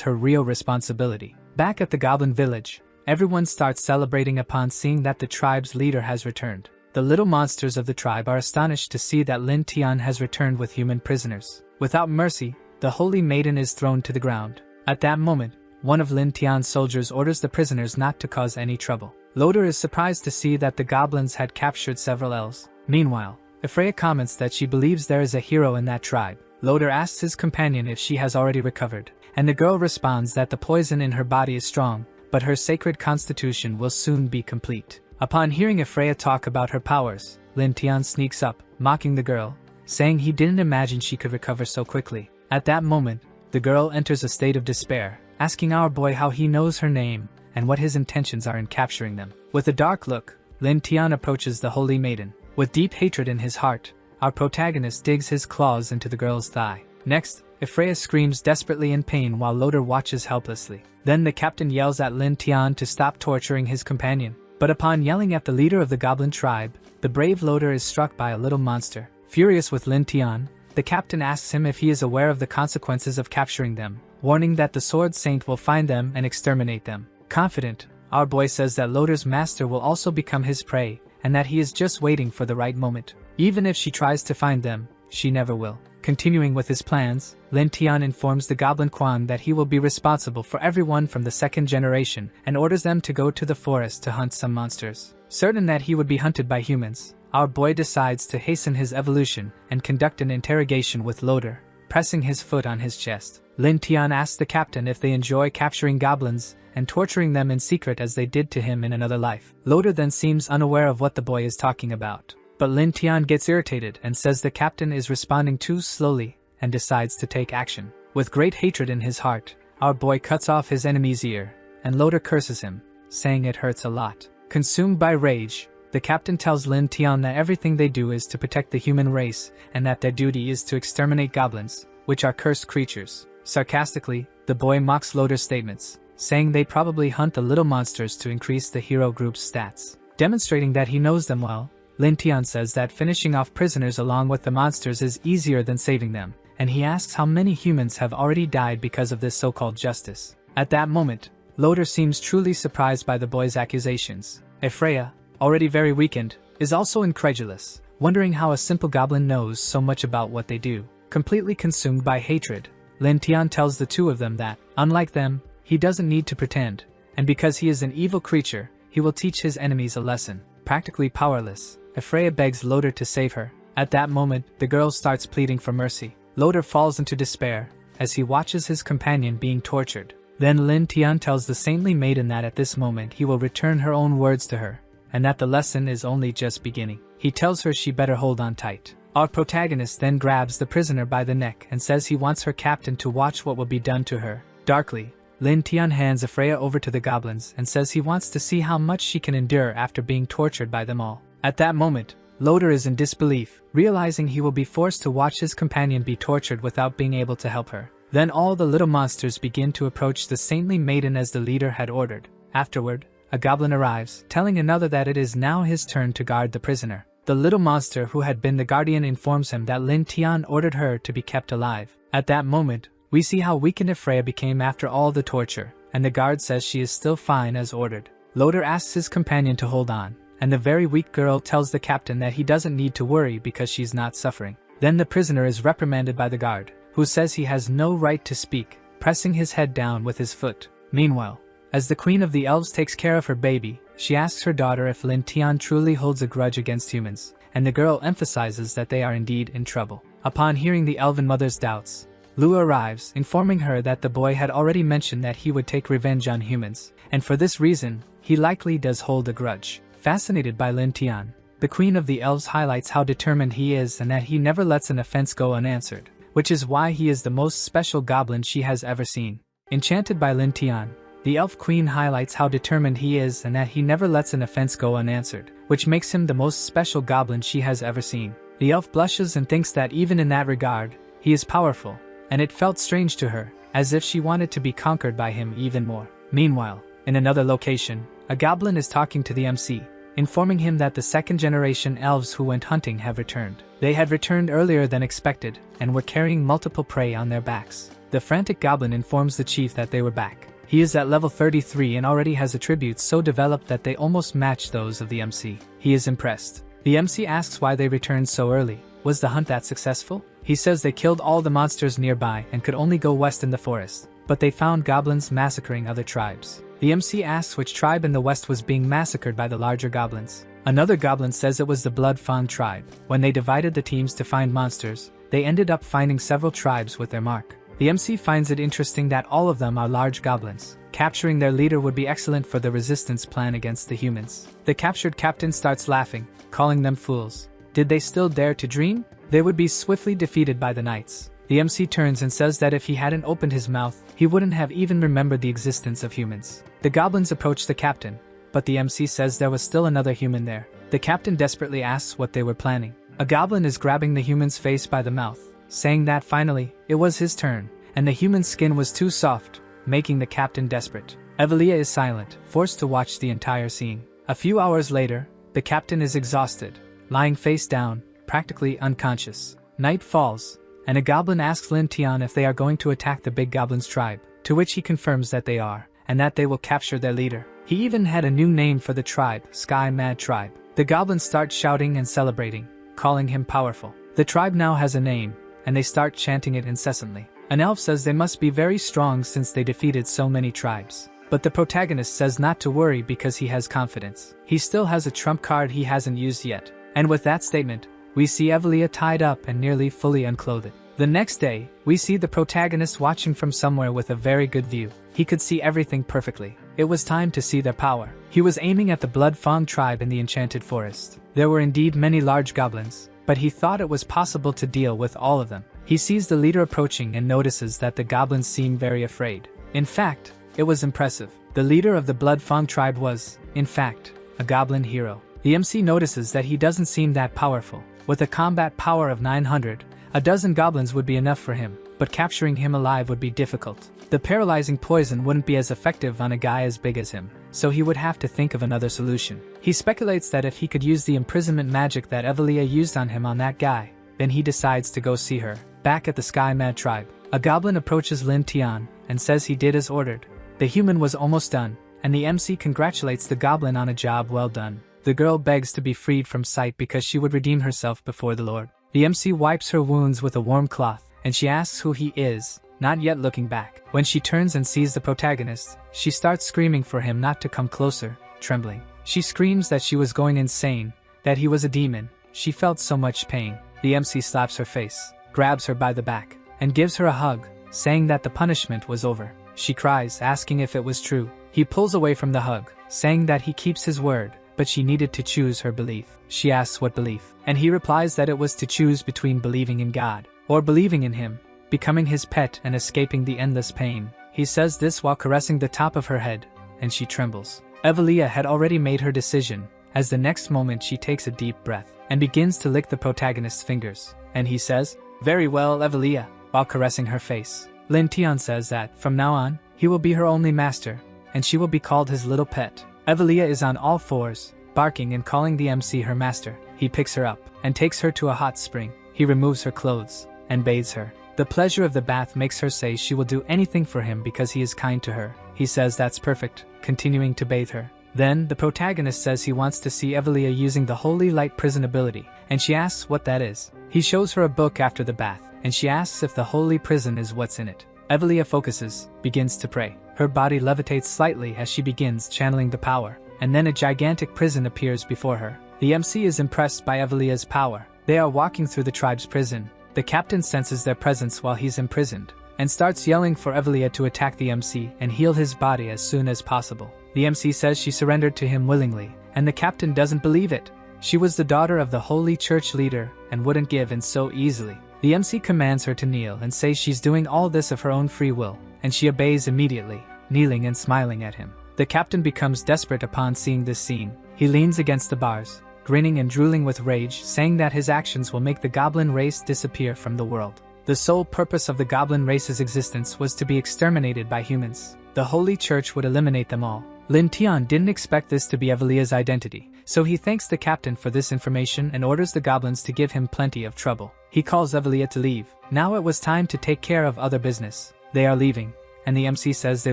Speaker 1: her real responsibility. Back at the goblin village, everyone starts celebrating upon seeing that the tribe's leader has returned. The little monsters of the tribe are astonished to see that Lin Tian has returned with human prisoners. Without mercy, the holy maiden is thrown to the ground. At that moment, one of Lin Tian's soldiers orders the prisoners not to cause any trouble. Loder is surprised to see that the goblins had captured several elves. Meanwhile, Freya comments that she believes there is a hero in that tribe. Loder asks his companion if she has already recovered, and the girl responds that the poison in her body is strong, but her sacred constitution will soon be complete. Upon hearing Freya talk about her powers, Lin Tian sneaks up, mocking the girl, saying he didn't imagine she could recover so quickly. At that moment, the girl enters a state of despair, asking our boy how he knows her name and what his intentions are in capturing them. With a dark look, Lin Tian approaches the holy maiden. With deep hatred in his heart, our protagonist digs his claws into the girl's thigh. Next, Freya screams desperately in pain while Loder watches helplessly. Then the captain yells at Lin Tian to stop torturing his companion. But upon yelling at the leader of the goblin tribe, the brave Loder is struck by a little monster. Furious with Lin Tian, the captain asks him if he is aware of the consequences of capturing them, warning that the sword saint will find them and exterminate them. Confident, our boy says that Loder's master will also become his prey, and that he is just waiting for the right moment. Even if she tries to find them, she never will. Continuing with his plans, Lin Tian informs the Goblin Quan that he will be responsible for everyone from the second generation and orders them to go to the forest to hunt some monsters. Certain that he would be hunted by humans, our boy decides to hasten his evolution and conduct an interrogation with Loder, pressing his foot on his chest. Lin Tian asks the captain if they enjoy capturing goblins and torturing them in secret as they did to him in another life. Loder then seems unaware of what the boy is talking about. But Lin Tian gets irritated and says the captain is responding too slowly and decides to take action. With great hatred in his heart, our boy cuts off his enemy's ear, and Loder curses him, saying it hurts a lot. Consumed by rage, the captain tells Lin Tian that everything they do is to protect the human race and that their duty is to exterminate goblins, which are cursed creatures. Sarcastically, the boy mocks Loder's statements, saying they probably hunt the little monsters to increase the hero group's stats. Demonstrating that he knows them well, Lin Tian says that finishing off prisoners along with the monsters is easier than saving them, and he asks how many humans have already died because of this so-called justice. At that moment, Loder seems truly surprised by the boy's accusations. Freya, already very weakened, is also incredulous, wondering how a simple goblin knows so much about what they do. Completely consumed by hatred, Lin Tian tells the two of them that, unlike them, he doesn't need to pretend, and because he is an evil creature, he will teach his enemies a lesson. Practically powerless, Freya begs Loder to save her. At that moment, the girl starts pleading for mercy. Loder falls into despair as he watches his companion being tortured. Then Lin Tian tells the saintly maiden that at this moment he will return her own words to her, and that the lesson is only just beginning. He tells her she better hold on tight. Our protagonist then grabs the prisoner by the neck and says he wants her captain to watch what will be done to her. Darkly, Lin Tian hands Freya over to the goblins and says he wants to see how much she can endure after being tortured by them all. At that moment, Loder is in disbelief, realizing he will be forced to watch his companion be tortured without being able to help her. Then all the little monsters begin to approach the saintly maiden as the leader had ordered. Afterward, a goblin arrives, telling another that it is now his turn to guard the prisoner. The little monster who had been the guardian informs him that Lin Tian ordered her to be kept alive. At that moment, we see how weakened Freya became after all the torture, and the guard says she is still fine as ordered. Loder asks his companion to hold on, and the very weak girl tells the captain that he doesn't need to worry because she's not suffering. Then the prisoner is reprimanded by the guard, who says he has no right to speak, pressing his head down with his foot. Meanwhile, as the queen of the elves takes care of her baby, she asks her daughter if Lin Tian truly holds a grudge against humans, and the girl emphasizes that they are indeed in trouble. Upon hearing the elven mother's doubts, Lu arrives, informing her that the boy had already mentioned that he would take revenge on humans, and for this reason, he likely does hold a grudge. Fascinated by Lin Tian, the queen of the elves highlights how determined he is and that he never lets an offense go unanswered, which is why he is the most special goblin she has ever seen. Enchanted by Lin Tian, the Elf Queen highlights how determined he is and that he never lets an offense go unanswered, which makes him the most special goblin she has ever seen. The elf blushes and thinks that even in that regard, he is powerful, and it felt strange to her, as if she wanted to be conquered by him even more. Meanwhile, in another location, a goblin is talking to the MC, informing him that the second-generation elves who went hunting have returned. They had returned earlier than expected, and were carrying multiple prey on their backs. The frantic goblin informs the chief that they were back. He is at level 33 and already has attributes so developed that they almost match those of the MC. He is impressed. The MC asks why they returned so early. Was the hunt that successful? He says they killed all the monsters nearby and could only go west in the forest, but they found goblins massacring other tribes. The MC asks which tribe in the west was being massacred by the larger goblins. Another goblin says it was the Blood Fawn tribe. When they divided the teams to find monsters, they ended up finding several tribes with their mark. The MC finds it interesting that all of them are large goblins. Capturing their leader would be excellent for the resistance plan against the humans. The captured captain starts laughing, calling them fools. Did they still dare to dream? They would be swiftly defeated by the knights. The MC turns and says that if he hadn't opened his mouth, he wouldn't have even remembered the existence of humans. The goblins approach the captain, but the MC says there was still another human there. The captain desperately asks what they were planning. A goblin is grabbing the human's face by the mouth, saying that finally, it was his turn, and the human's skin was too soft, making the captain desperate. Evelia is silent, forced to watch the entire scene. A few hours later, the captain is exhausted, lying face down, practically unconscious. Night falls, and a goblin asks Lin Tian if they are going to attack the big goblin's tribe, to which he confirms that they are, and that they will capture their leader. He even had a new name for the tribe, Sky Mad Tribe. The goblins start shouting and celebrating, calling him powerful. The tribe now has a name, and they start chanting it incessantly. An elf says they must be very strong since they defeated so many tribes. But the protagonist says not to worry because he has confidence. He still has a trump card he hasn't used yet. And with that statement, we see Evelia tied up and nearly fully unclothed. The next day, we see the protagonist watching from somewhere with a very good view. He could see everything perfectly. It was time to see their power. He was aiming at the Blood Fawn tribe in the enchanted forest. There were indeed many large goblins, but he thought it was possible to deal with all of them. He sees the leader approaching and notices that the goblins seem very afraid. In fact, it was impressive. The leader of the Blood Fawn tribe was, in fact, a goblin hero. The MC notices that he doesn't seem that powerful. With a combat power of 900, a dozen goblins would be enough for him, but capturing him alive would be difficult. The paralyzing poison wouldn't be as effective on a guy as big as him, so he would have to think of another solution. He speculates that if he could use the imprisonment magic that Evelia used on him on that guy, then he decides to go see her. Back at the Sky Mad tribe, a goblin approaches Lin Tian and says he did as ordered. The human was almost done, and the MC congratulates the goblin on a job well done. The girl begs to be freed from sight because she would redeem herself before the Lord. The MC wipes her wounds with a warm cloth, and she asks who he is, not yet looking back. When she turns and sees the protagonist, she starts screaming for him not to come closer, trembling. She screams that she was going insane, that he was a demon. She felt so much pain. The MC slaps her face, grabs her by the back, and gives her a hug, saying that the punishment was over. She cries, asking if it was true. He pulls away from the hug, saying that he keeps his word, but she needed to choose her belief. She asks what belief, and he replies that it was to choose between believing in God, or believing in him, becoming his pet and escaping the endless pain. He says this while caressing the top of her head, and she trembles. Evelia had already made her decision, as the next moment she takes a deep breath, and begins to lick the protagonist's fingers. And he says, "Very well, Evelia," while caressing her face. Lin Tian says that, from now on, he will be her only master, and she will be called his little pet. Evelia is on all fours, barking and calling the MC her master. He picks her up, and takes her to a hot spring. He removes her clothes, and bathes her. The pleasure of the bath makes her say she will do anything for him because he is kind to her. He says that's perfect, continuing to bathe her. Then, the protagonist says he wants to see Evelia using the Holy Light Prison ability, and she asks what that is. He shows her a book after the bath, and she asks if the Holy Prison is what's in it. Evelia focuses, begins to pray. Her body levitates slightly as she begins channeling the power, and then a gigantic prison appears before her. The MC is impressed by Evelia's power. They are walking through the tribe's prison. The captain senses their presence while he's imprisoned, and starts yelling for Evelia to attack the MC and heal his body as soon as possible. The MC says she surrendered to him willingly, and the captain doesn't believe it. She was the daughter of the holy church leader and wouldn't give in so easily. The MC commands her to kneel and says she's doing all this of her own free will, and she obeys immediately, kneeling and smiling at him. The captain becomes desperate upon seeing this scene. He leans against the bars, grinning and drooling with rage, saying that his actions will make the goblin race disappear from the world. The sole purpose of the goblin race's existence was to be exterminated by humans. The Holy Church would eliminate them all. Lin Tian didn't expect this to be Evelia's identity, so he thanks the captain for this information and orders the goblins to give him plenty of trouble. He calls Evelia to leave. Now it was time to take care of other business. They are leaving, and the MC says they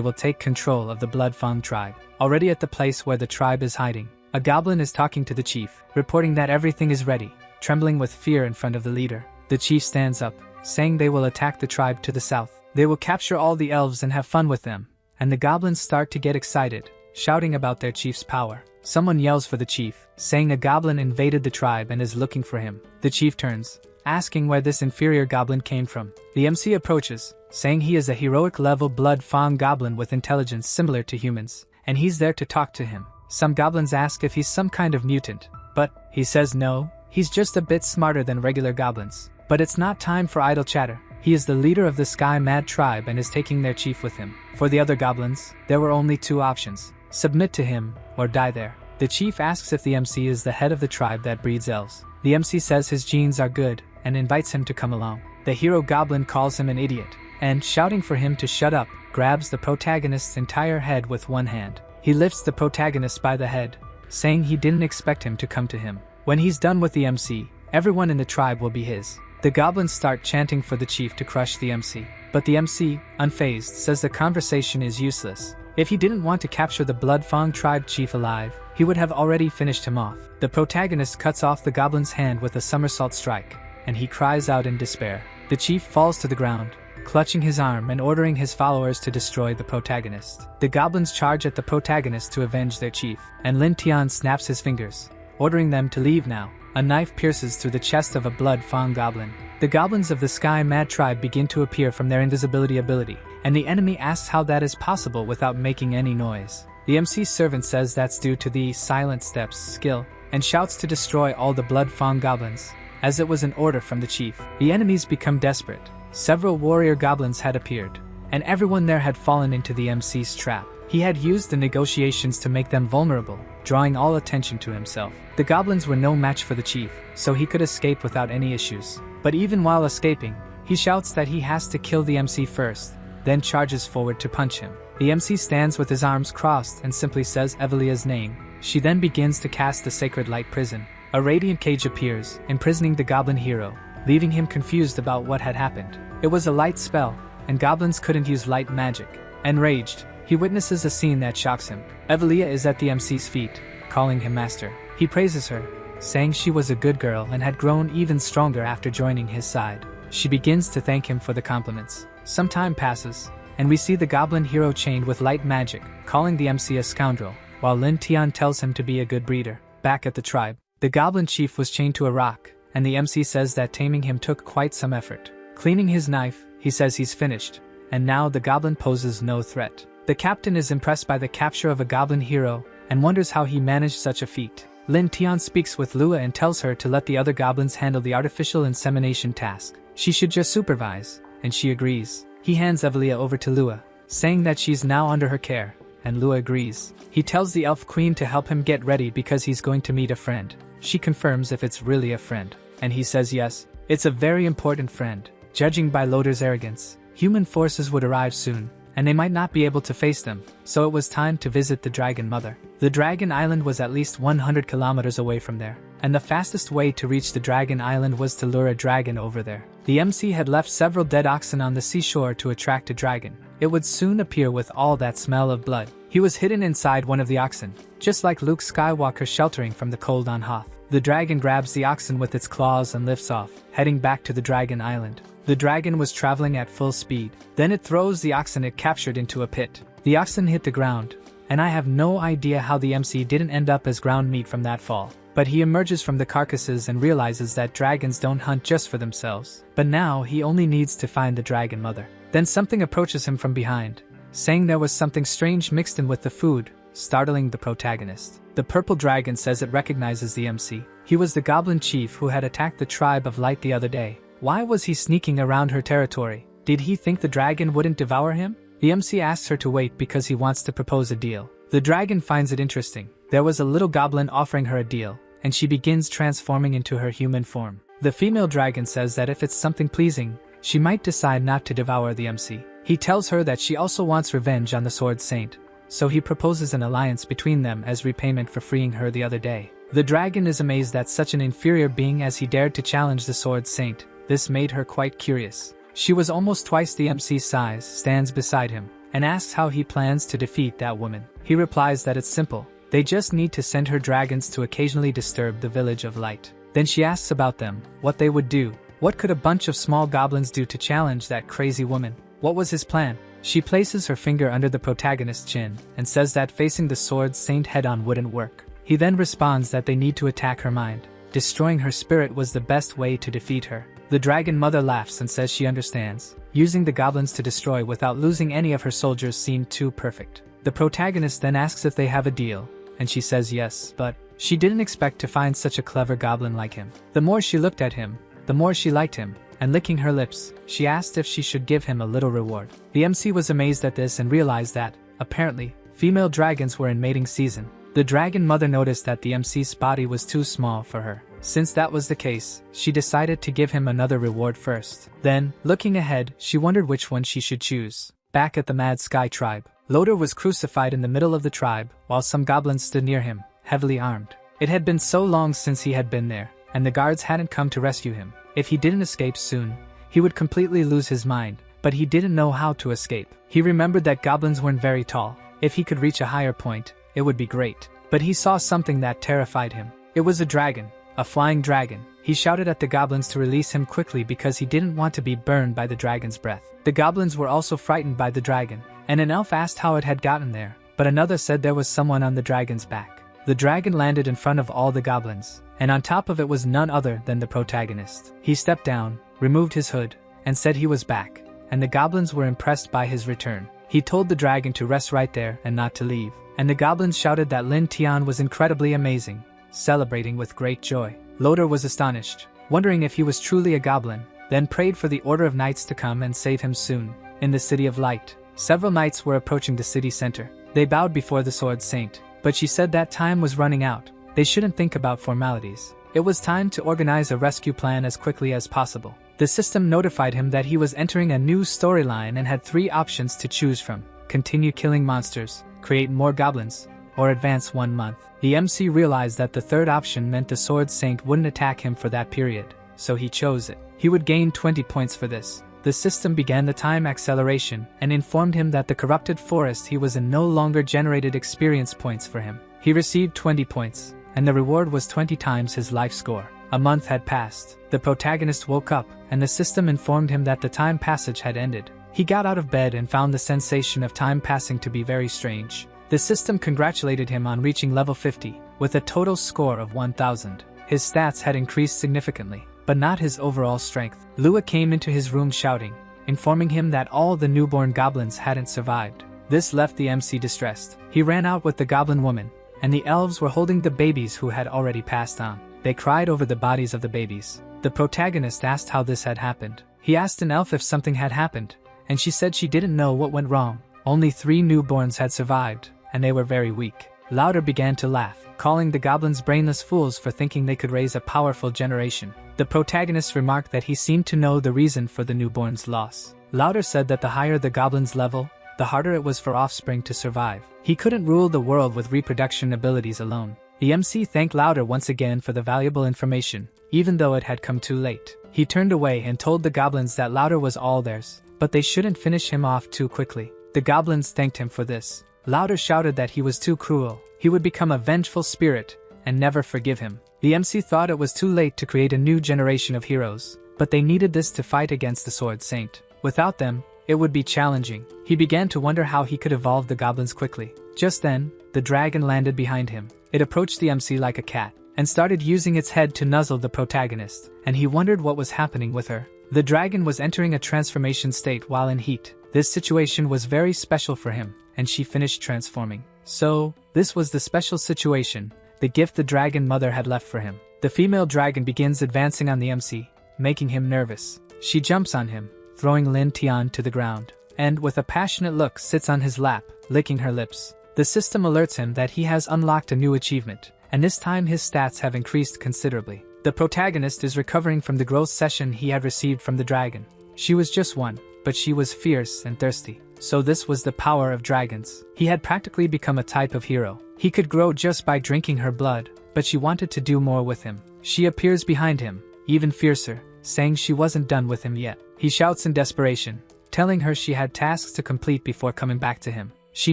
Speaker 1: will take control of the Blood Fang tribe. Already at the place where the tribe is hiding, a goblin is talking to the chief, reporting that everything is ready, trembling with fear in front of the leader. The chief stands up, saying they will attack the tribe to the south. They will capture all the elves and have fun with them, and the goblins start to get excited, shouting about their chief's power. Someone yells for the chief, saying a goblin invaded the tribe and is looking for him. The chief turns, asking where this inferior goblin came from. The MC approaches, saying he is a heroic level Blood Fang goblin with intelligence similar to humans, and he's there to talk to him. Some goblins ask if he's some kind of mutant, but he says no, he's just a bit smarter than regular goblins. But it's not time for idle chatter. He is the leader of the Sky Mad tribe and is taking their chief with him. For the other goblins, there were only two options: submit to him, or die there. The chief asks if the MC is the head of the tribe that breeds elves. The MC says his genes are good, and invites him to come along. The hero goblin calls him an idiot, and, shouting for him to shut up, grabs the protagonist's entire head with one hand. He lifts the protagonist by the head, saying he didn't expect him to come to him. When he's done with the MC, everyone in the tribe will be his. The goblins start chanting for the chief to crush the MC, but the MC, unfazed, says the conversation is useless. If he didn't want to capture the Blood Fang tribe chief alive, he would have already finished him off. The protagonist cuts off the goblin's hand with a somersault strike, and he cries out in despair. The chief falls to the ground, clutching his arm and ordering his followers to destroy the protagonist. The goblins charge at the protagonist to avenge their chief, and Lin Tian snaps his fingers, ordering them to leave now. A knife pierces through the chest of a Blood Fang goblin. The goblins of the Sky Mad tribe begin to appear from their invisibility ability, and the enemy asks how that is possible without making any noise. The MC's servant says that's due to the Silent Steps skill, and shouts to destroy all the Blood Fang goblins, as it was an order from the chief. The enemies become desperate. Several warrior goblins had appeared, and everyone there had fallen into the MC's trap. He had used the negotiations to make them vulnerable, drawing all attention to himself. The goblins were no match for the chief, so he could escape without any issues. But even while escaping, he shouts that he has to kill the MC first, then charges forward to punch him. The MC stands with his arms crossed and simply says Evelia's name. She then begins to cast the Sacred Light Prison. A radiant cage appears, imprisoning the goblin hero, leaving him confused about what had happened. It was a light spell, and goblins couldn't use light magic. Enraged, he witnesses a scene that shocks him. Evelia is at the MC's feet, calling him master. He praises her, saying she was a good girl and had grown even stronger after joining his side. She begins to thank him for the compliments. Some time passes, and we see the goblin hero chained with light magic, calling the MC a scoundrel, while Lin Tian tells him to be a good breeder. Back at the tribe, the goblin chief was chained to a rock, and the MC says that taming him took quite some effort. Cleaning his knife, he says he's finished, and now the goblin poses no threat. The captain is impressed by the capture of a goblin hero, and wonders how he managed such a feat. Lin Tian speaks with Lua and tells her to let the other goblins handle the artificial insemination task. She should just supervise, and she agrees. He hands Evelia over to Lua, saying that she's now under her care, and Lua agrees. He tells the elf queen to help him get ready because he's going to meet a friend. She confirms if it's really a friend, and he says yes, it's a very important friend. Judging by Loder's arrogance, human forces would arrive soon, and they might not be able to face them, so it was time to visit the Dragon Mother. The Dragon Island was at least 100 kilometers away from there, and the fastest way to reach the Dragon Island was to lure a dragon over there. The MC had left several dead oxen on the seashore to attract a dragon. It would soon appear with all that smell of blood. He was hidden inside one of the oxen, just like Luke Skywalker sheltering from the cold on Hoth. The dragon grabs the oxen with its claws and lifts off, heading back to the Dragon Island. The dragon was traveling at full speed. Then it throws the oxen it captured into a pit. The oxen hit the ground, and I have no idea how the MC didn't end up as ground meat from that fall. But he emerges from the carcasses and realizes that dragons don't hunt just for themselves. But now he only needs to find the Dragon Mother. Then something approaches him from behind, saying there was something strange mixed in with the food, startling the protagonist. The purple dragon says it recognizes the MC. He was the goblin chief who had attacked the tribe of Light the other day. Why was he sneaking around her territory? Did he think the dragon wouldn't devour him? The MC asks her to wait because he wants to propose a deal. The dragon finds it interesting. There was a little goblin offering her a deal, and she begins transforming into her human form. The female dragon says that if it's something pleasing, she might decide not to devour the MC. He tells her that she also wants revenge on the Sword Saint, so he proposes an alliance between them as repayment for freeing her the other day. The dragon is amazed that such an inferior being as he dared to challenge the Sword Saint. This made her quite curious. She was almost twice the MC's size, stands beside him, and asks how he plans to defeat that woman. He replies that it's simple. They just need to send her dragons to occasionally disturb the Village of Light. Then she asks about them, what they would do. What could a bunch of small goblins do to challenge that crazy woman? What was his plan? She places her finger under the protagonist's chin and says that facing the Sword Saint head-on wouldn't work. He then responds that they need to attack her mind. Destroying her spirit was the best way to defeat her. The dragon mother laughs and says she understands. Using the goblins to destroy without losing any of her soldiers seemed too perfect. The protagonist then asks if they have a deal, and she says yes, but she didn't expect to find such a clever goblin like him. The more she looked at him, the more she liked him, and licking her lips, she asked if she should give him a little reward. The MC was amazed at this and realized that, apparently, female dragons were in mating season. The dragon mother noticed that the MC's body was too small for her. Since that was the case, she decided to give him another reward first. Then, looking ahead, she wondered which one she should choose. Back at the Mad Sky tribe, Loder was crucified in the middle of the tribe, while some goblins stood near him, heavily armed. It had been so long since he had been there, and the guards hadn't come to rescue him. If he didn't escape soon, he would completely lose his mind, but he didn't know how to escape. He remembered that goblins weren't very tall. If he could reach a higher point, it would be great. But he saw something that terrified him. It was a dragon. A flying dragon. He shouted at the goblins to release him quickly because he didn't want to be burned by the dragon's breath. The goblins were also frightened by the dragon, and an elf asked how it had gotten there, but another said there was someone on the dragon's back. The dragon landed in front of all the goblins, and on top of it was none other than the protagonist. He stepped down, removed his hood, and said he was back, and the goblins were impressed by his return. He told the dragon to rest right there and not to leave, and the goblins shouted that Lin Tian was incredibly amazing, celebrating with great joy. Loder was astonished, wondering if he was truly a goblin, then prayed for the Order of Knights to come and save him soon. In the City of Light, several knights were approaching the city center. They bowed before the Sword Saint, but she said that time was running out. They shouldn't think about formalities. It was time to organize a rescue plan as quickly as possible. The system notified him that he was entering a new storyline and had 3 options to choose from: continue killing monsters, create more goblins, or advance 1 month. The MC realized that the third option meant the Sword Saint wouldn't attack him for that period, so he chose it. He would gain 20 points for this. The system began the time acceleration and informed him that the corrupted forest he was in no longer generated experience points for him. He received 20 points, and the reward was 20 times his life score. A month had passed. The protagonist woke up, and the system informed him that the time passage had ended. He got out of bed and found the sensation of time passing to be very strange. The system congratulated him on reaching level 50, with a total score of 1000. His stats had increased significantly, but not his overall strength. Lua came into his room shouting, informing him that all the newborn goblins hadn't survived. This left the MC distressed. He ran out with the goblin woman, and the elves were holding the babies who had already passed on. They cried over the bodies of the babies. The protagonist asked how this had happened. He asked an elf if something had happened, and she said she didn't know what went wrong. Only 3 newborns had survived, and they were very weak. Lauder began to laugh, calling the goblins brainless fools for thinking they could raise a powerful generation. The protagonist remarked that he seemed to know the reason for the newborn's loss. Lauder said that the higher the goblin's level, the harder it was for offspring to survive. He couldn't rule the world with reproduction abilities alone. The MC thanked Lauder once again for the valuable information, even though it had come too late. He turned away and told the goblins that Lauder was all theirs, but they shouldn't finish him off too quickly. The goblins thanked him for this. Lauder shouted that he was too cruel. He would become a vengeful spirit and never forgive him. The MC thought it was too late to create a new generation of heroes, but they needed this to fight against the Sword Saint. Without them, it would be challenging. He began to wonder how he could evolve the goblins quickly. Just then, the dragon landed behind him. It approached the MC like a cat, and started using its head to nuzzle the protagonist, and he wondered what was happening with her. The dragon was entering a transformation state while in heat. This situation was very special for him, and she finished transforming. So, this was the special situation, the gift the dragon mother had left for him. The female dragon begins advancing on the MC, making him nervous. She jumps on him, throwing Lin Tian to the ground. and with a passionate look sits on his lap, licking her lips. The system alerts him that he has unlocked a new achievement, and this time his stats have increased considerably. The protagonist is recovering from the growth session he had received from the dragon. She was just one, but she was fierce and thirsty. So this was the power of dragons. He had practically become a type of hero. He could grow just by drinking her blood, but she wanted to do more with him. She appears behind him, even fiercer, saying she wasn't done with him yet. He shouts in desperation, telling her she had tasks to complete before coming back to him. She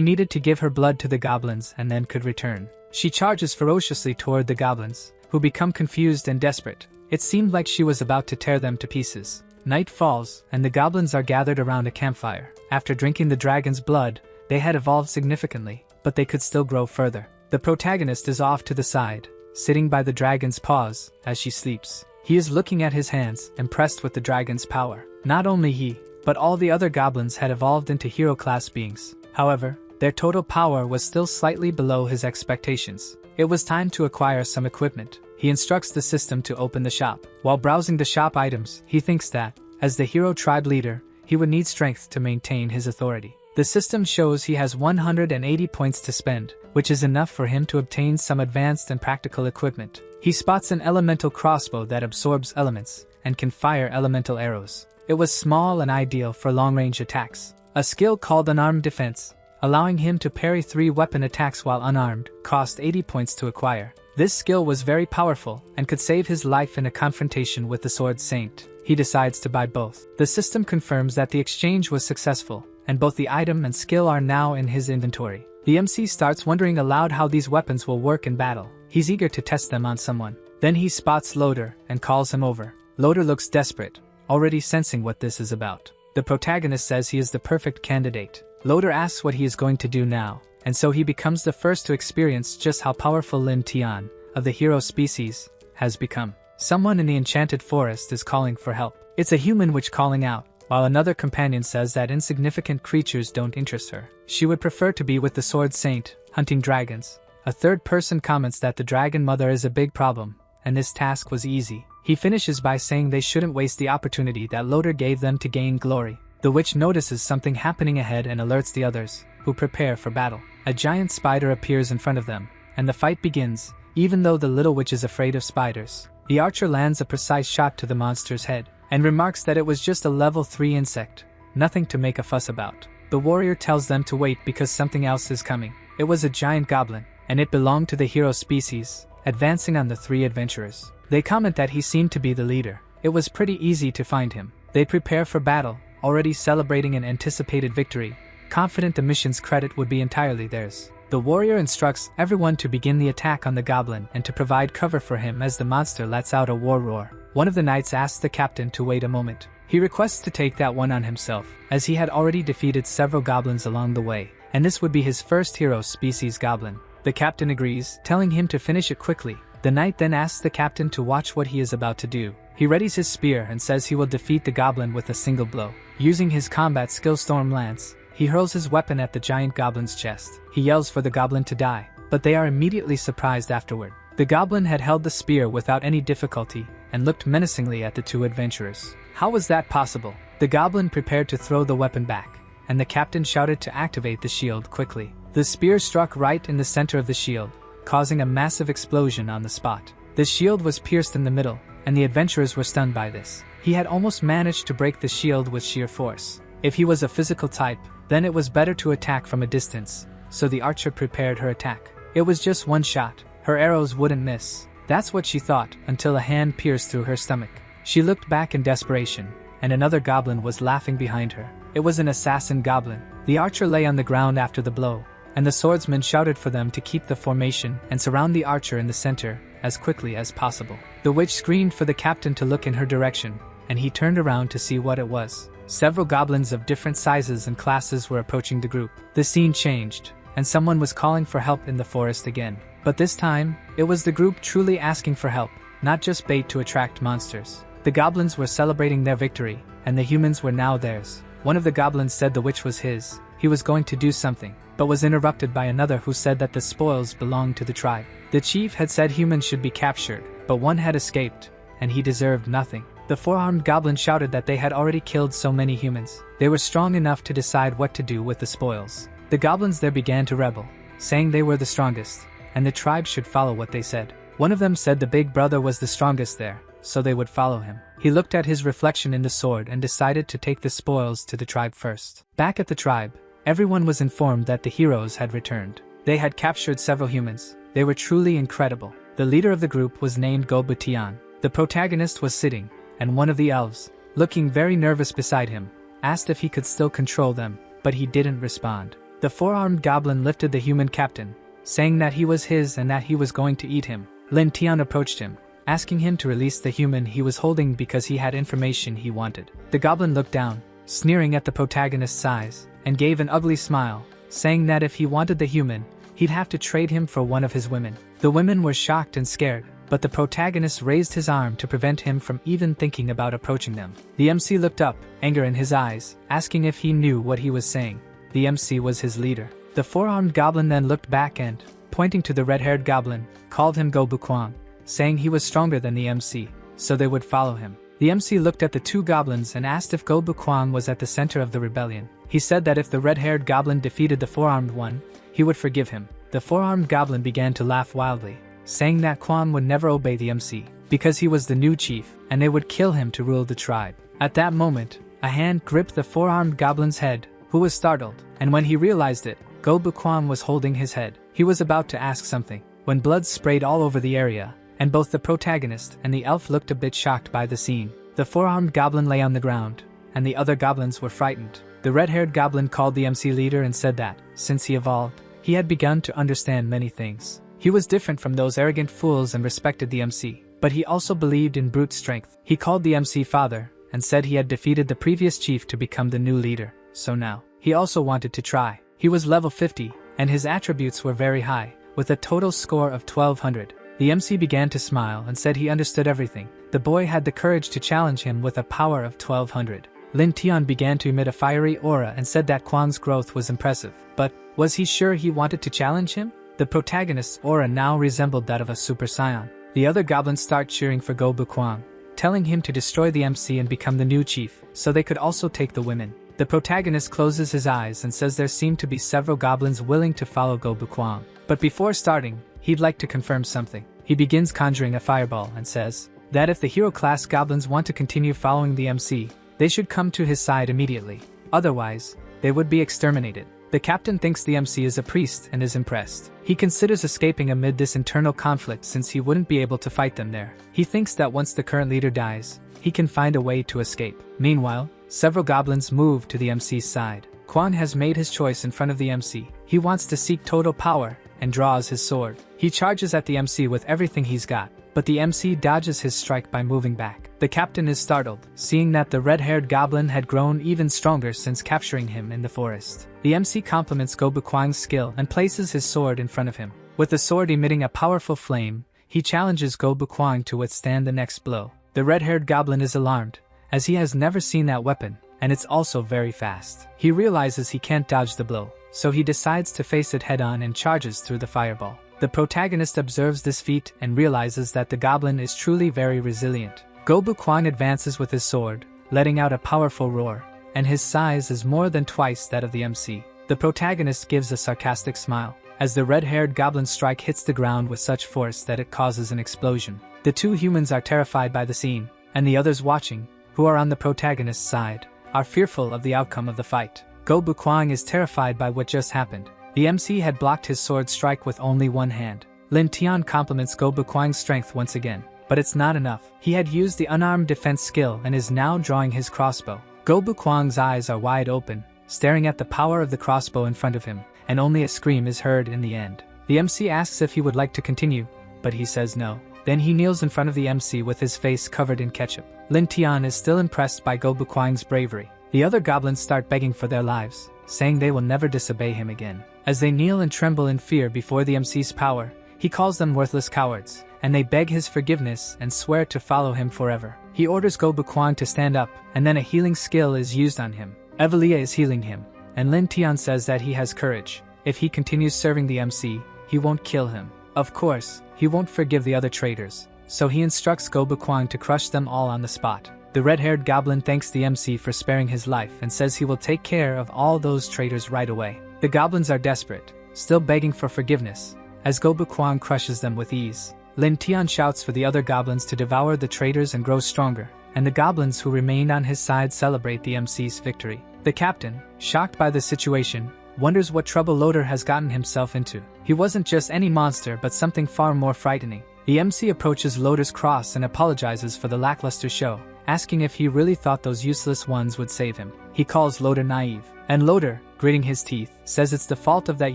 Speaker 1: needed to give her blood to the goblins and then could return. She charges ferociously toward the goblins, who become confused and desperate. It seemed like she was about to tear them to pieces. Night falls, and the goblins are gathered around a campfire. After drinking the dragon's blood, they had evolved significantly, but they could still grow further. The protagonist is off to the side, sitting by the dragon's paws as she sleeps. He is looking at his hands, impressed with the dragon's power. Not only he, but all the other goblins had evolved into hero-class beings. However, their total power was still slightly below his expectations. It was time to acquire some equipment. He instructs the system to open the shop. While browsing the shop items, he thinks that, as the hero tribe leader, he would need strength to maintain his authority. The system shows he has 180 points to spend, which is enough for him to obtain some advanced and practical equipment. He spots an elemental crossbow that absorbs elements and can fire elemental arrows. It was small and ideal for long-range attacks. A skill called Unarmed Defense, allowing him to parry 3 weapon attacks while unarmed, cost 80 points to acquire. This skill was very powerful and could save his life in a confrontation with the Sword Saint. He decides to buy both. The system confirms that the exchange was successful, and both the item and skill are now in his inventory. The MC starts wondering aloud how these weapons will work in battle. He's eager to test them on someone. Then he spots Loader and calls him over. Loader looks desperate, already sensing what this is about. The protagonist says he is the perfect candidate. Loader asks what he is going to do now, and so he becomes the first to experience just how powerful Lin Tian, of the hero species, has become. Someone in the enchanted forest is calling for help. It's a human witch calling out, while another companion says that insignificant creatures don't interest her. She would prefer to be with the Sword Saint, hunting dragons. A third person comments that the dragon mother is a big problem, and this task was easy. He finishes by saying they shouldn't waste the opportunity that Loader gave them to gain glory. The witch notices something happening ahead and alerts the others, who prepare for battle. A giant spider appears in front of them, and the fight begins, even though the little witch is afraid of spiders. The archer lands a precise shot to the monster's head, and remarks that it was just a level 3 insect, nothing to make a fuss about. The warrior tells them to wait because something else is coming. It was a giant goblin, and it belonged to the hero species, advancing on the 3 adventurers. They comment that he seemed to be the leader. It was pretty easy to find him. They prepare for battle, already celebrating an anticipated victory, confident the mission's credit would be entirely theirs. The warrior instructs everyone to begin the attack on the goblin and to provide cover for him as the monster lets out a war roar. One of the knights asks the captain to wait a moment. He requests to take that one on himself, as he had already defeated several goblins along the way, and this would be his first hero species goblin. The captain agrees, telling him to finish it quickly. The knight then asks the captain to watch what he is about to do. He readies his spear and says he will defeat the goblin with a single blow. Using his combat skill Storm Lance, he hurls his weapon at the giant goblin's chest. He yells for the goblin to die, but they are immediately surprised afterward. The goblin had held the spear without any difficulty and looked menacingly at the 2 adventurers. How was that possible? The goblin prepared to throw the weapon back, and the captain shouted to activate the shield quickly. The spear struck right in the center of the shield, causing a massive explosion on the spot. The shield was pierced in the middle, and the adventurers were stunned by this. He had almost managed to break the shield with sheer force. If he was a physical type, then it was better to attack from a distance, so the archer prepared her attack. It was just one shot. Her arrows wouldn't miss. That's what she thought, until a hand pierced through her stomach. She looked back in desperation, and another goblin was laughing behind her. It was an assassin goblin. The archer lay on the ground after the blow, and the swordsman shouted for them to keep the formation and surround the archer in the center as quickly as possible. The witch screamed for the captain to look in her direction, and he turned around to see what it was. Several goblins of different sizes and classes were approaching the group. The scene changed, and someone was calling for help in the forest again. But this time, it was the group truly asking for help, not just bait to attract monsters. The goblins were celebrating their victory, and the humans were now theirs. One of the goblins said the witch was his. He was going to do something, but was interrupted by another who said that the spoils belonged to the tribe. The chief had said humans should be captured, but one had escaped, and he deserved nothing. The four-armed goblin shouted that they had already killed so many humans. They were strong enough to decide what to do with the spoils. The goblins there began to rebel, saying they were the strongest, and the tribe should follow what they said. One of them said the big brother was the strongest there, so they would follow him. He looked at his reflection in the sword and decided to take the spoils to the tribe first. Back at the tribe, everyone was informed that the heroes had returned. They had captured several humans. They were truly incredible. The leader of the group was named Goblin. The protagonist was sitting, and one of the elves, looking very nervous beside him, asked if he could still control them, but he didn't respond. The four-armed goblin lifted the human captain, saying that he was his and that he was going to eat him. Lin Tian approached him, asking him to release the human he was holding because he had information he wanted. The goblin looked down, sneering at the protagonist's eyes, and gave an ugly smile, saying that if he wanted the human, he'd have to trade him for one of his women. The women were shocked and scared, but the protagonist raised his arm to prevent him from even thinking about approaching them. The MC looked up, anger in his eyes, asking if he knew what he was saying. The MC was his leader. The four-armed goblin then looked back and, pointing to the red-haired goblin, called him Go Bukwang, saying he was stronger than the MC, so they would follow him. The MC looked at the two goblins and asked if Go Bukwang was at the center of the rebellion. He said that if the red-haired goblin defeated the four-armed one, he would forgive him. The four-armed goblin began to laugh wildly, saying that Kwang would never obey the MC, because he was the new chief, and they would kill him to rule the tribe. At that moment, a hand gripped the four-armed goblin's head, who was startled, and when he realized it, Go Bukwang was holding his head. He was about to ask something, when blood sprayed all over the area, and both the protagonist and the elf looked a bit shocked by the scene. The four-armed goblin lay on the ground, and the other goblins were frightened. The red-haired goblin called the MC leader and said that, since he evolved, he had begun to understand many things. He was different from those arrogant fools and respected the MC, but he also believed in brute strength. He called the MC father, and said he had defeated the previous chief to become the new leader, so now, he also wanted to try. He was level 50, and his attributes were very high, with a total score of 1200. The MC began to smile and said he understood everything. The boy had the courage to challenge him with a power of 1200. Lin Tian began to emit a fiery aura and said that Kwang's growth was impressive, but was he sure he wanted to challenge him? The protagonist's aura now resembled that of a Super Saiyan. The other goblins start cheering for Go Bukwang, telling him to destroy the MC and become the new chief, so they could also take the women. The protagonist closes his eyes and says there seem to be several goblins willing to follow Go Bukwang. But before starting, he'd like to confirm something. He begins conjuring a fireball and says that if the hero-class goblins want to continue following the MC, they should come to his side immediately. Otherwise, they would be exterminated. The captain thinks the MC is a priest and is impressed. He considers escaping amid this internal conflict since he wouldn't be able to fight them there. He thinks that once the current leader dies, he can find a way to escape. Meanwhile, several goblins move to the MC's side. Kwang has made his choice in front of the MC. He wants to seek total power and draws his sword. He charges at the MC with everything he's got, but the MC dodges his strike by moving back. The captain is startled, seeing that the red-haired goblin had grown even stronger since capturing him in the forest. The MC compliments Go Bukwang's skill and places his sword in front of him. With the sword emitting a powerful flame, he challenges Go Bukwang to withstand the next blow. The red-haired goblin is alarmed, as he has never seen that weapon, and it's also very fast. He realizes he can't dodge the blow, so he decides to face it head-on and charges through the fireball. The protagonist observes this feat and realizes that the goblin is truly very resilient. Go Bukwang advances with his sword, letting out a powerful roar, and his size is more than twice that of the MC. The protagonist gives a sarcastic smile, as the red-haired goblin's strike hits the ground with such force that it causes an explosion. The two humans are terrified by the scene, and the others watching, who are on the protagonist's side, are fearful of the outcome of the fight. Go Bukwang is terrified by what just happened. The MC had blocked his sword strike with only one hand. Lin Tian compliments Go Bukwang's strength once again, but it's not enough. He had used the unarmed defense skill and is now drawing his crossbow. Go Bukwang's eyes are wide open, staring at the power of the crossbow in front of him, and only a scream is heard in the end. The MC asks if he would like to continue, but he says no. Then he kneels in front of the MC with his face covered in ketchup. Lin Tian is still impressed by Go Bukwang's bravery. The other goblins start begging for their lives, saying they will never disobey him again. As they kneel and tremble in fear before the MC's power, he calls them worthless cowards, and they beg his forgiveness and swear to follow him forever. He orders Go Bukwang to stand up, and then a healing skill is used on him. Evelia is healing him, and Lin Tian says that he has courage. If he continues serving the MC, he won't kill him. Of course, he won't forgive the other traitors, so he instructs Go Bukwang to crush them all on the spot. The red-haired goblin thanks the MC for sparing his life and says he will take care of all those traitors right away. The goblins are desperate, still begging for forgiveness, as Gobu crushes them with ease. Lin Tian shouts for the other goblins to devour the traitors and grow stronger, and the goblins who remained on his side celebrate the MC's victory. The captain, shocked by the situation, wonders what trouble Loader has gotten himself into. He wasn't just any monster but something far more frightening. The MC approaches Loader's cross and apologizes for the lackluster show, asking if he really thought those useless ones would save him. He calls Loader naive, and Loader, gritting his teeth, says it's the fault of that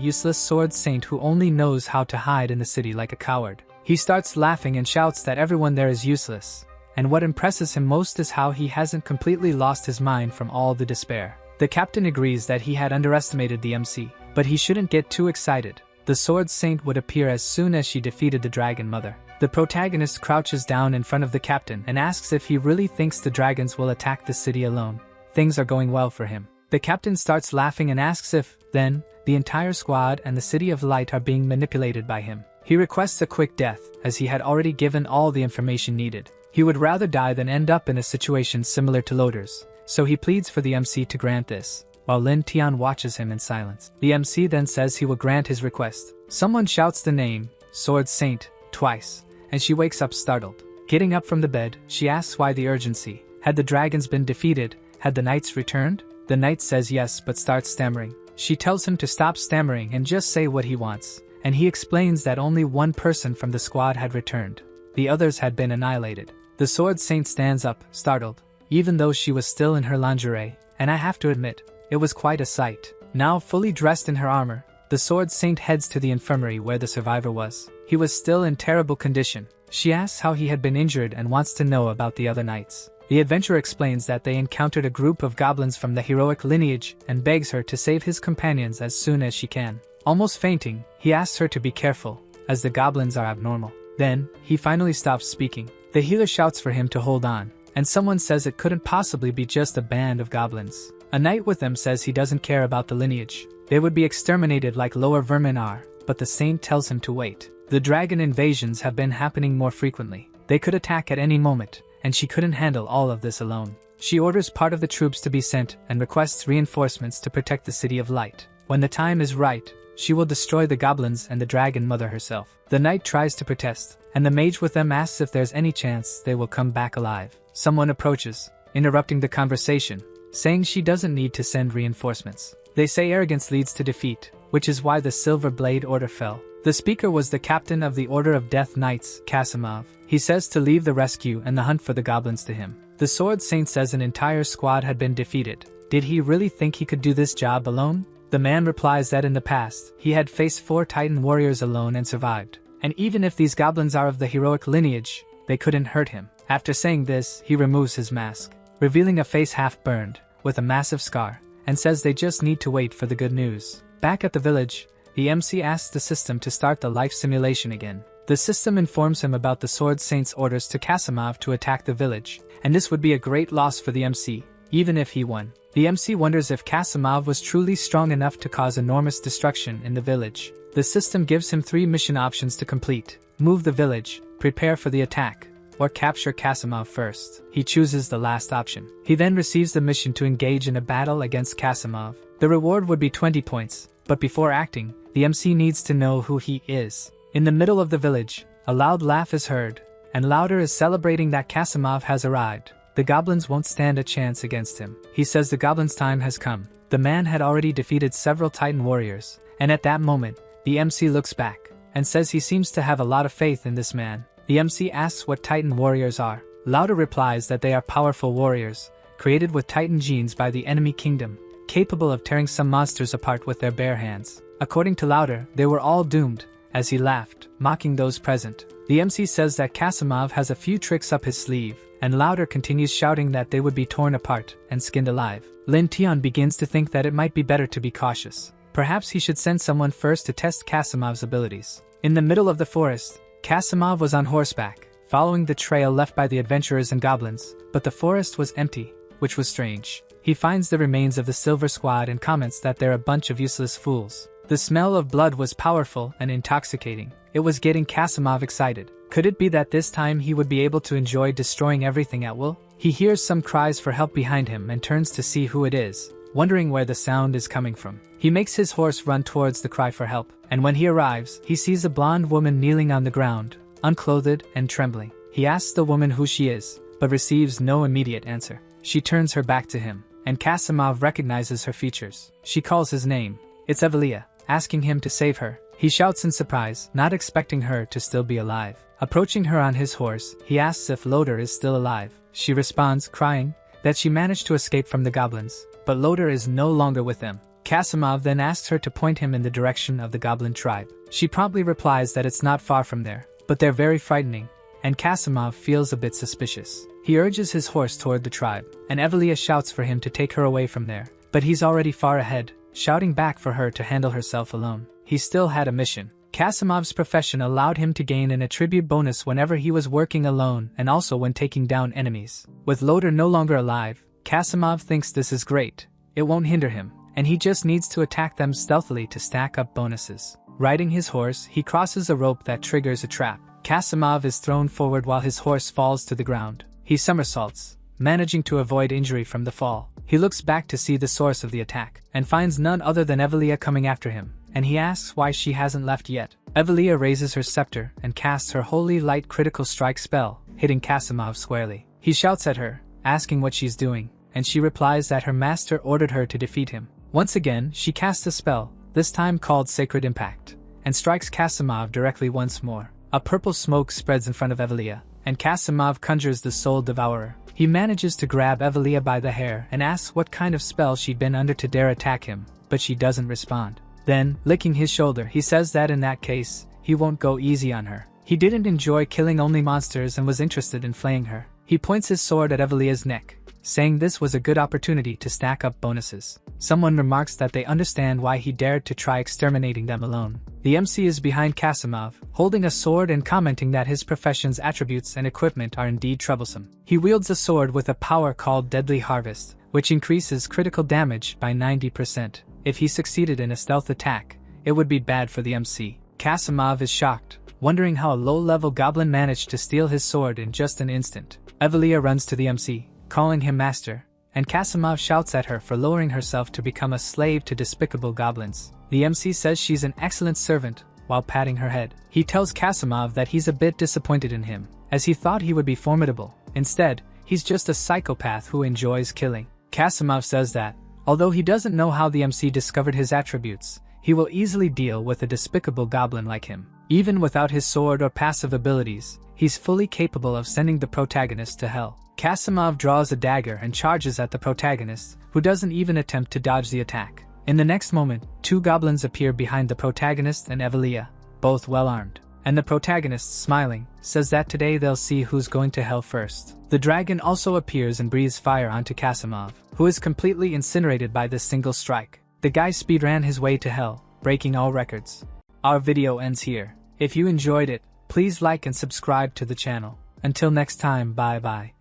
Speaker 1: useless sword saint who only knows how to hide in the city like a coward. He starts laughing and shouts that everyone there is useless, and what impresses him most is how he hasn't completely lost his mind from all the despair. The captain agrees that he had underestimated the MC, but he shouldn't get too excited. The sword saint would appear as soon as she defeated the dragon mother. The protagonist crouches down in front of the captain and asks if he really thinks the dragons will attack the city alone. Things are going well for him. The captain starts laughing and asks if, then, the entire squad and the City of Light are being manipulated by him. He requests a quick death, as he had already given all the information needed. He would rather die than end up in a situation similar to Loader's, so he pleads for the MC to grant this, while Lin Tian watches him in silence. The MC then says he will grant his request. Someone shouts the name, Sword Saint, twice, and she wakes up startled. Getting up from the bed, she asks why the urgency. Had the dragons been defeated? Had the knights returned? The knight says yes but starts stammering. She tells him to stop stammering and just say what he wants, and he explains that only one person from the squad had returned. The others had been annihilated. The Sword Saint stands up, startled, even though she was still in her lingerie, and I have to admit, it was quite a sight. Now fully dressed in her armor, the Sword Saint heads to the infirmary where the survivor was. He was still in terrible condition. She asks how he had been injured and wants to know about the other knights. The adventurer explains that they encountered a group of goblins from the heroic lineage and begs her to save his companions as soon as she can. Almost fainting, he asks her to be careful, as the goblins are abnormal. Then, he finally stops speaking. The healer shouts for him to hold on, and someone says it couldn't possibly be just a band of goblins. A knight with them says he doesn't care about the lineage. They would be exterminated like lower vermin are, but the saint tells him to wait. The dragon invasions have been happening more frequently. They could attack at any moment, and she couldn't handle all of this alone. She orders part of the troops to be sent and requests reinforcements to protect the City of Light. When the time is right, she will destroy the goblins and the dragon mother herself. The knight tries to protest, and the mage with them asks if there's any chance they will come back alive. Someone approaches, interrupting the conversation, saying she doesn't need to send reinforcements. They say arrogance leads to defeat, which is why the Silver Blade Order fell. The speaker was the captain of the Order of Death Knights, Kasimov. He says to leave the rescue and the hunt for the goblins to him. The Sword Saint says an entire squad had been defeated. Did he really think he could do this job alone? The man replies that in the past, he had faced 4 Titan warriors alone and survived. And even if these goblins are of the heroic lineage, they couldn't hurt him. After saying this, he removes his mask, revealing a face half burned, with a massive scar, and says they just need to wait for the good news. Back at the village, the MC asks the system to start the life simulation again. The system informs him about the Sword Saint's orders to Kasimov to attack the village, and this would be a great loss for the MC, even if he won. The MC wonders if Kasimov was truly strong enough to cause enormous destruction in the village. The system gives him 3 mission options to complete: move the village, prepare for the attack, or capture Kasimov first. He chooses the last option. He then receives the mission to engage in a battle against Kasimov. The reward would be 20 points, but before acting, the MC needs to know who he is. In the middle of the village, a loud laugh is heard, and Louder is celebrating that Kasimov has arrived. The goblins won't stand a chance against him. He says the goblins' time has come. The man had already defeated several Titan warriors, and at that moment, the MC looks back, and says he seems to have a lot of faith in this man. The MC asks what Titan warriors are. Louder replies that they are powerful warriors, created with Titan genes by the enemy kingdom, capable of tearing some monsters apart with their bare hands. According to Louder, they were all doomed, as he laughed, mocking those present. The MC says that Kasimov has a few tricks up his sleeve, and Louder continues shouting that they would be torn apart and skinned alive. Lin Tian begins to think that it might be better to be cautious. Perhaps he should send someone first to test Kasimov's abilities. In the middle of the forest, Kasimov was on horseback, following the trail left by the adventurers and goblins, but the forest was empty, which was strange. He finds the remains of the Silver Squad and comments that they're a bunch of useless fools. The smell of blood was powerful and intoxicating. It was getting Kasimov excited. Could it be that this time he would be able to enjoy destroying everything at will? He hears some cries for help behind him and turns to see who it is, wondering where the sound is coming from. He makes his horse run towards the cry for help, and when he arrives, he sees a blonde woman kneeling on the ground, unclothed and trembling. He asks the woman who she is, but receives no immediate answer. She turns her back to him, and Kasimov recognizes her features. She calls his name. It's Evelia, asking him to save her. He shouts in surprise, not expecting her to still be alive. Approaching her on his horse, he asks if Loder is still alive. She responds, crying, that she managed to escape from the goblins, but Loder is no longer with them. Kasimov then asks her to point him in the direction of the goblin tribe. She promptly replies that it's not far from there, but they're very frightening, and Kasimov feels a bit suspicious. He urges his horse toward the tribe, and Evelia shouts for him to take her away from there, but he's already far ahead, shouting back for her to handle herself alone. He still had a mission. Kasimov's profession allowed him to gain an attribute bonus whenever he was working alone and also when taking down enemies. With Loder no longer alive, Kasimov thinks this is great. It won't hinder him, and he just needs to attack them stealthily to stack up bonuses. Riding his horse, he crosses a rope that triggers a trap. Kasimov is thrown forward while his horse falls to the ground. He somersaults, managing to avoid injury from the fall. He looks back to see the source of the attack, and finds none other than Evelia coming after him, and he asks why she hasn't left yet. Evelia raises her scepter and casts her holy light critical strike spell, hitting Kasimov squarely. He shouts at her, asking what she's doing, and she replies that her master ordered her to defeat him. Once again, she casts a spell, this time called Sacred Impact, and strikes Kasimov directly once more. A purple smoke spreads in front of Evelia, and Kasimov conjures the Soul Devourer. He manages to grab Evelia by the hair and asks what kind of spell she'd been under to dare attack him, but she doesn't respond. Then, licking his shoulder, he says that in that case, he won't go easy on her. He didn't enjoy killing only monsters and was interested in flaying her. He points his sword at Evelia's neck, saying this was a good opportunity to stack up bonuses. Someone remarks that they understand why he dared to try exterminating them alone. The MC is behind Kasimov, holding a sword and commenting that his profession's attributes and equipment are indeed troublesome. He wields a sword with a power called Deadly Harvest, which increases critical damage by 90%. If he succeeded in a stealth attack, it would be bad for the MC. Kasimov is shocked, wondering how a low-level goblin managed to steal his sword in just an instant. Evelia runs to the MC, calling him master, and Kasimov shouts at her for lowering herself to become a slave to despicable goblins. The MC says she's an excellent servant, while patting her head. He tells Kasimov that he's a bit disappointed in him, as he thought he would be formidable. Instead, he's just a psychopath who enjoys killing. Kasimov says that, although he doesn't know how the MC discovered his attributes, he will easily deal with a despicable goblin like him. Even without his sword or passive abilities, he's fully capable of sending the protagonist to hell. Kasimov draws a dagger and charges at the protagonist, who doesn't even attempt to dodge the attack. In the next moment, two goblins appear behind the protagonist and Evelia, both well-armed. And the protagonist, smiling, says that today they'll see who's going to hell first. The dragon also appears and breathes fire onto Kasimov, who is completely incinerated by this single strike. The guy speedran his way to hell, breaking all records. Our video ends here. If you enjoyed it, please like and subscribe to the channel. Until next time, bye bye.